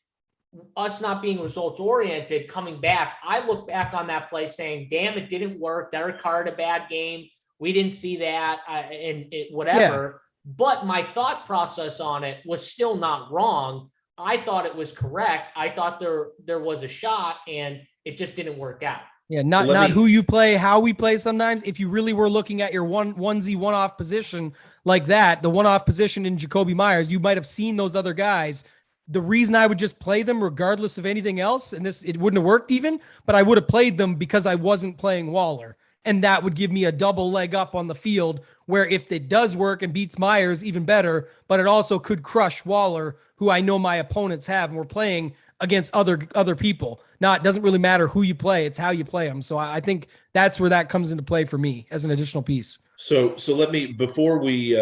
us not being results oriented coming back. I look back on that play saying, damn, it didn't work. Derek Carr had a bad game. We didn't see that and whatever. Yeah. But my thought process on it was still not wrong. I thought it was correct. I thought there was a shot, and it just didn't work out. Yeah, not who you play, how we play sometimes. If you really were looking at your onesie one-off position like that, the one-off position in Jacoby Myers, you might have seen those other guys. The reason I would just play them regardless of anything else, and it wouldn't have worked even, but I would have played them because I wasn't playing Waller. And that would give me a double leg up on the field, where if it does work and beats Myers, even better, but it also could crush Waller, who I know my opponents have, and we're playing against other people. Now, it doesn't really matter who you play, it's how you play them. So I think that's where that comes into play for me as an additional piece. So let me, before we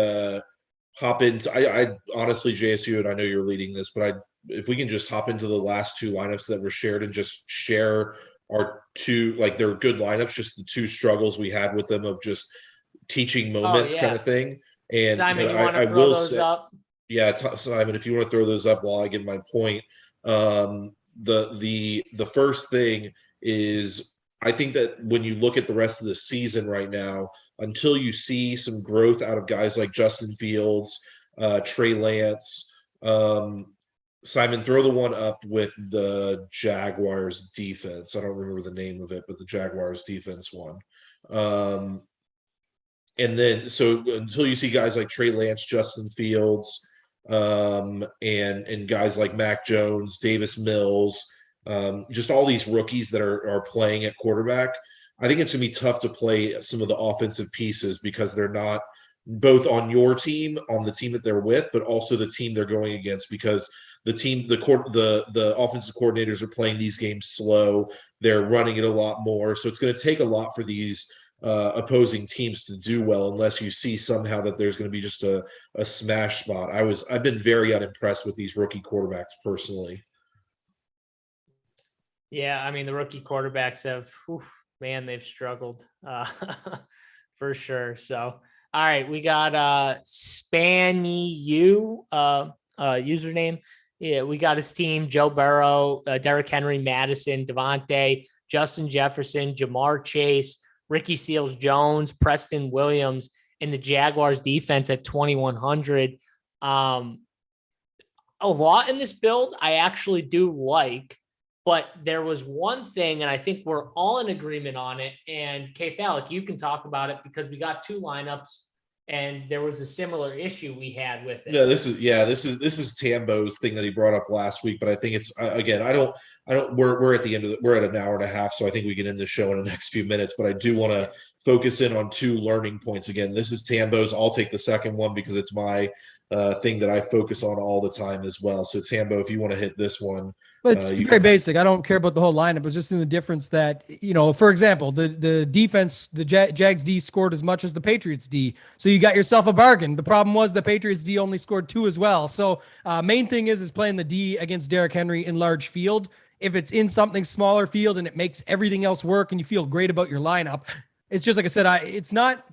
hop into, I honestly, JSU, and I know you're leading this, but if we can just hop into the last two lineups that were shared and just share our two, like they're good lineups, just the two struggles we had with them of just teaching moments kind of thing. And Simon, you want to throw those up? Yeah, Simon, if you want to throw those up while I give my point. The first thing is, I think that when you look at the rest of the season right now, until you see some growth out of guys like Justin Fields, Trey Lance, Simon, throw the one up with the Jaguars defense. I don't remember the name of it, but the Jaguars defense one. And then, so until you see guys like Trey Lance, Justin Fields, and guys like Mac Jones, Davis Mills, just all these rookies that are playing at quarterback, I think it's gonna be tough to play some of the offensive pieces because they're not both on your team, on the team that they're with, but also the team they're going against, because the offensive coordinators are playing these games slow. They're running it a lot more. So it's going to take a lot for these opposing teams to do well, unless you see somehow that there's going to be just a smash spot. I've been very unimpressed with these rookie quarterbacks personally. Yeah, I mean, the rookie quarterbacks have, they've struggled for sure. So, all right, we got Spanny username. Yeah, we got his team: Joe Burrow, Derrick Henry, Madison, Devontae, Justin Jefferson, Jamar Chase, Ricky Seals-Jones, Preston Williams, and the Jaguars defense at 2,100. A lot in this build I actually do like. But there was one thing, and I think we're all in agreement on it. And K Falik, you can talk about it because we got two lineups and there was a similar issue we had with it. Yeah, this is Tambo's thing that he brought up last week, but I think it's again, I don't we're at the end of we're at an hour and a half, so I think we get in the show in the next few minutes, but I do want to focus in on two learning points. Again, this is Tambo's. I'll take the second one because it's my thing that I focus on all the time as well. So Tambo, if you want to hit this one. But it's very basic. I don't care about the whole lineup. It's just in the difference that, for example, the defense, the Jags D scored as much as the Patriots D. So you got yourself a bargain. The problem was the Patriots D only scored 2 as well. So main thing is playing the D against Derrick Henry in large field. If it's in something smaller field and it makes everything else work and you feel great about your lineup, it's just like I said, it's not.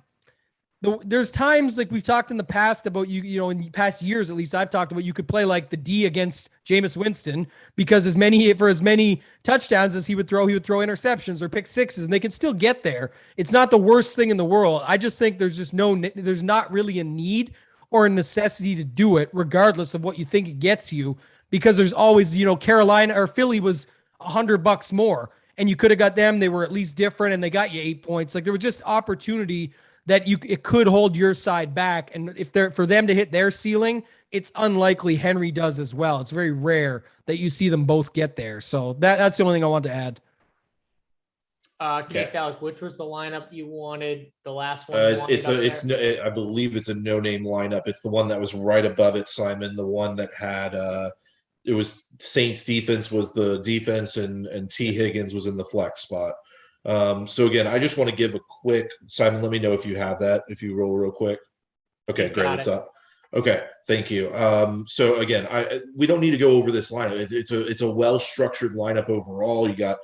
There's times like we've talked in the past about in past years, at least I've talked about, you could play like the D against Jameis Winston because as many touchdowns as he would throw interceptions or pick sixes and they can still get there. It's not the worst thing in the world. I just think there's not really a need or a necessity to do it regardless of what you think it gets you, because there's always, Carolina or Philly was $100 more and you could have got them. They were at least different and they got you 8 points. Like there was just opportunity that it could hold your side back. And if for them to hit their ceiling, it's unlikely Henry does as well. It's very rare that you see them both get there. So that's the only thing I want to add. K Falik, which was the lineup you wanted? The last one? I believe it's a no-name lineup. It's the one that was right above it, Simon. The one that had it was Saints defense was the defense and T Higgins was in the flex spot. So again, I just want to give a quick, Simon, let me know if you have that, if you roll real quick. Okay, great. It's up. Okay. Thank you. So again, we don't need to go over this lineup. It's a well-structured lineup overall. You got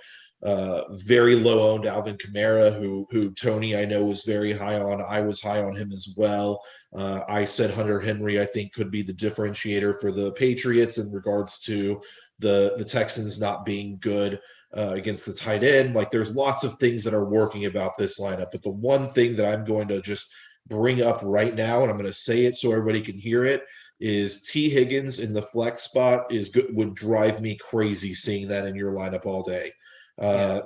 very low owned Alvin Kamara, who Tony, I know, was very high on. I was high on him as well. I said Hunter Henry, I think, could be the differentiator for the Patriots in regards to the Texans not being good against the tight end. Like there's lots of things that are working about this lineup, but the one thing that I'm going to just bring up right now, and I'm going to say it so everybody can hear it, is T Higgins in the flex spot would drive me crazy seeing that in your lineup all day.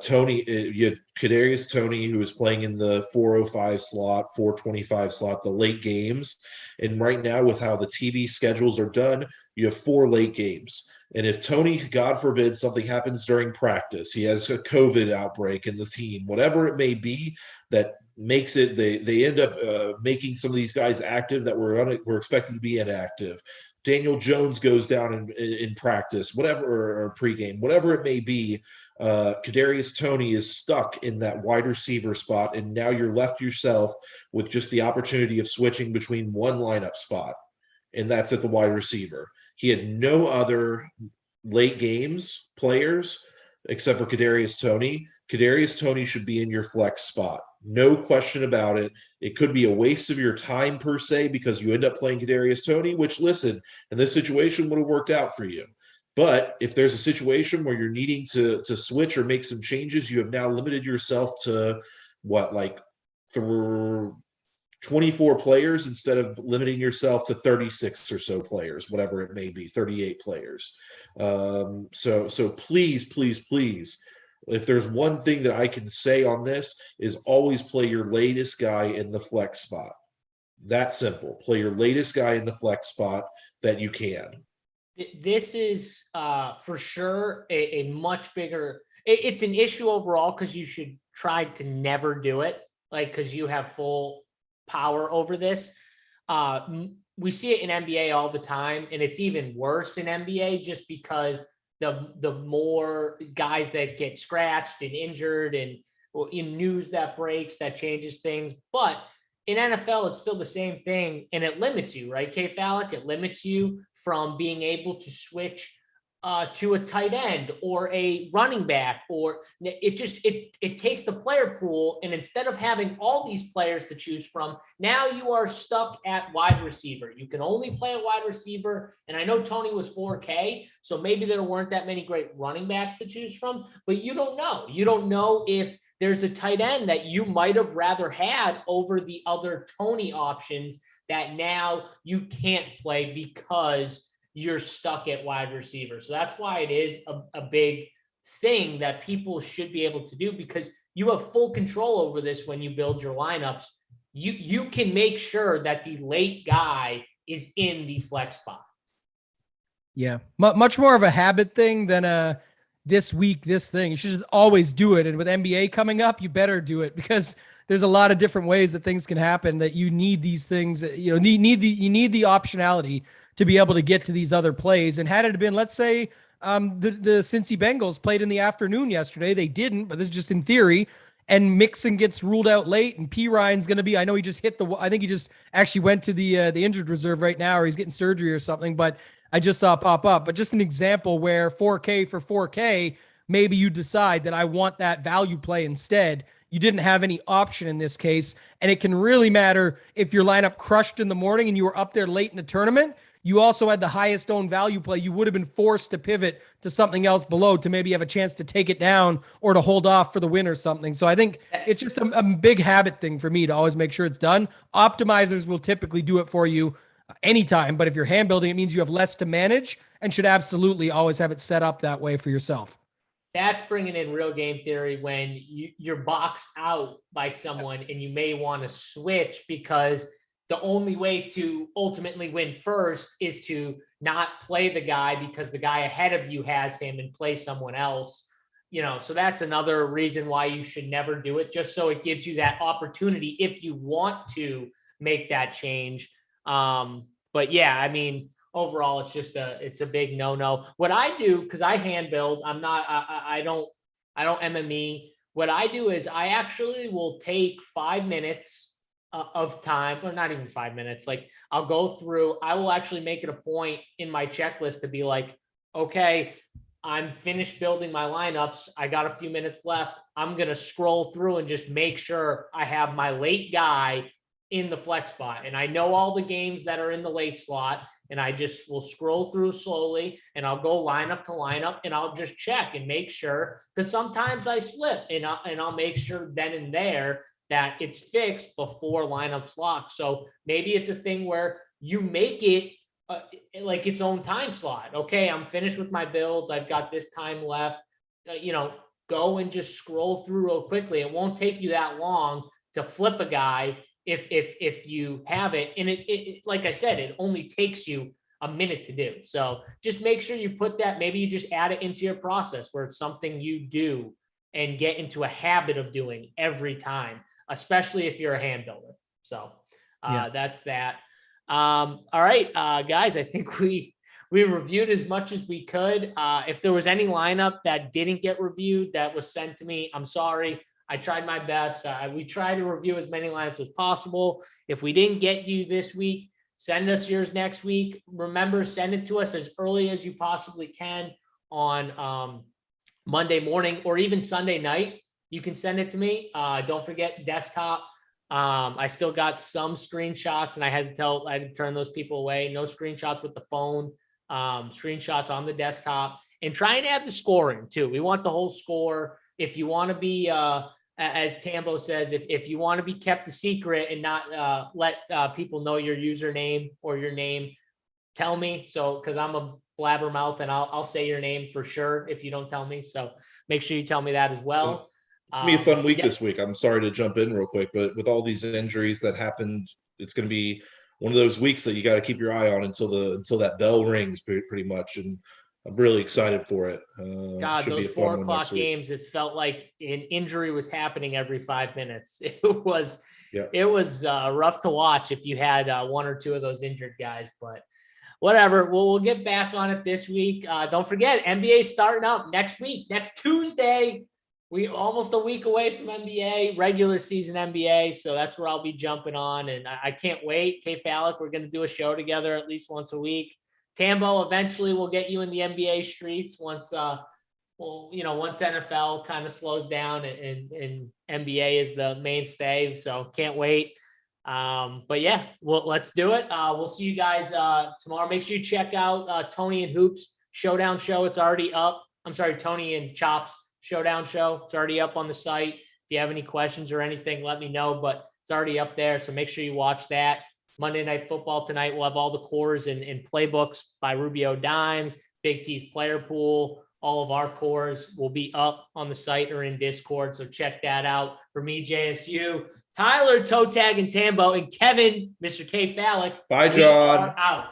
Tony, you had Kadarius Toney, who is playing in the 405 slot, 425 slot, the late games. And right now, with how the TV schedules are done, you have 4 late games. And if Tony, God forbid, something happens during practice, he has a COVID outbreak in the team, whatever it may be, that makes it, they end up making some of these guys active that were expected to be inactive. Daniel Jones goes down in practice, whatever, or pregame, whatever it may be. Kadarius Toney is stuck in that wide receiver spot, and now you're left yourself with just the opportunity of switching between one lineup spot, and that's at the wide receiver. He had no other late games players except for Kadarius Toney. Kadarius Toney should be in your flex spot. No question about it. It could be a waste of your time per se because you end up playing Kadarius Toney, which, listen, in this situation would have worked out for you. But if there's a situation where you're needing to switch or make some changes, you have now limited yourself to 24 players instead of limiting yourself to 36 or so players, whatever it may be, 38 players. So please, if there's one thing that I can say on this is always play your latest guy in the flex spot. That simple. Play your latest guy in the flex spot that you can. This is for sure a much bigger, it's an issue overall because you should try to never do it, because you have full power over this. We see it in NBA all the time, and it's even worse in NBA just because the more guys that get scratched and injured and in news that breaks, that changes things. But in NFL, it's still the same thing, and it limits you, right, K Falik? It limits you from being able to switch to a tight end or a running back, or it takes the player pool, and instead of having all these players to choose from, now you are stuck at wide receiver. You can only play a wide receiver, and I know Tony was 4K, so maybe there weren't that many great running backs to choose from, but you don't know. You don't know if there's a tight end that you might have rather had over the other Tony options that now you can't play because you're stuck at wide receiver. So that's why it is a big thing that people should be able to do, because you have full control over this when you build your lineups. You can make sure that the late guy is in the flex spot. Yeah, much more of a habit thing than a this week, this thing. You should just always do it. And with NBA coming up, you better do it, because there's a lot of different ways that things can happen, that you need these things, you need the optionality to be able to get to these other plays. And had it been, let's say, the Cincy Bengals played in the afternoon yesterday, they didn't, but this is just in theory, and Mixon gets ruled out late, and P. Ryan's going to be, I know he just I think he just actually went to the injured reserve right now, or he's getting surgery or something, but I just saw it pop up. But just an example where 4K for 4K, maybe you decide that I want that value play instead. You didn't have any option in this case. And it can really matter if your lineup crushed in the morning and you were up there late in the tournament. You also had the highest owned value play. You would have been forced to pivot to something else below to maybe have a chance to take it down or to hold off for the win or something. So I think it's just a big habit thing for me to always make sure it's done. Optimizers will typically do it for you anytime, but if you're hand building, it means you have less to manage and should absolutely always have it set up that way for yourself. That's bringing in real game theory when you're boxed out by someone and you may want to switch, because the only way to ultimately win first is to not play the guy because the guy ahead of you has him and play someone else. So that's another reason why you should never do it, just so it gives you that opportunity if you want to make that change. But yeah, I mean, overall, it's a big no. What I do, because I hand build, I don't MME. What I do is I actually will take 5 minutes of time, or not even 5 minutes. Like, I'll go through, I will actually make it a point in my checklist to be like, okay, I'm finished building my lineups. I got a few minutes left. I'm going to scroll through and just make sure I have my late guy in the flex spot. And I know all the games that are in the late slot, and I just will scroll through slowly, and I'll go lineup to lineup, and I'll just check and make sure, because sometimes I slip, and I'll make sure then and there that it's fixed before lineups lock. So maybe it's a thing where you make it like its own time slot. Okay, I'm finished with my builds. I've got this time left. Go and just scroll through real quickly. It won't take you that long to flip a guy if you have it. And it like I said, it only takes you a minute to do. So just make sure you put that, maybe you just add it into your process where it's something you do and get into a habit of doing every time, especially if you're a hand builder. So that's that. All right, guys, I think we reviewed as much as we could. If there was any lineup that didn't get reviewed that was sent to me, I'm sorry. I tried my best. We try to review as many lineups as possible. If we didn't get you this week, send us yours next week. Remember, send it to us as early as you possibly can on Monday morning or even Sunday night. You can send it to me. Don't forget desktop. I still got some screenshots, and I had to turn those people away. No screenshots with the phone, screenshots on the desktop, and try and add the scoring too. We want the whole score. If you want to be, as Tambo says, if you want to be kept a secret and not let people know your username or your name, tell me. So, because I'm a blabbermouth and I'll say your name for sure if you don't tell me. So make sure you tell me that as well. It's gonna be a fun week this week. I'm sorry to jump in real quick, but with all these injuries that happened, it's going to be one of those weeks that you got to keep your eye on until that bell rings, pretty much. And I'm really excited for it. God, those 4 o'clock games, it felt like an injury was happening every 5 minutes. It was rough to watch if you had 1 or 2 of those injured guys, but whatever. We'll get back on it this week. Don't forget, NBA starting up next week, next Tuesday. We almost a week away from NBA, regular season NBA. So that's where I'll be jumping on. And I can't wait. K Fallick, we're going to do a show together at least once a week. Tambo, eventually we'll get you in the NBA streets once NFL kind of slows down and NBA is the mainstay. So can't wait. But yeah, let's do it. We'll see you guys tomorrow. Make sure you check out Tony and Hoops Showdown show. It's already up. I'm sorry, Tony and Chops Showdown show. It's already up on the site. If you have any questions or anything, let me know, but it's already up there. So make sure you watch that. Monday Night Football tonight, we'll have all the cores and playbooks by Rubio Dimes, Big T's player pool. All of our cores will be up on the site or in Discord, so check that out. For me, JSU, Tyler, Toe Tag, and Tambo, and Kevin, Mr. K. Fallick. Bye, we John. are out.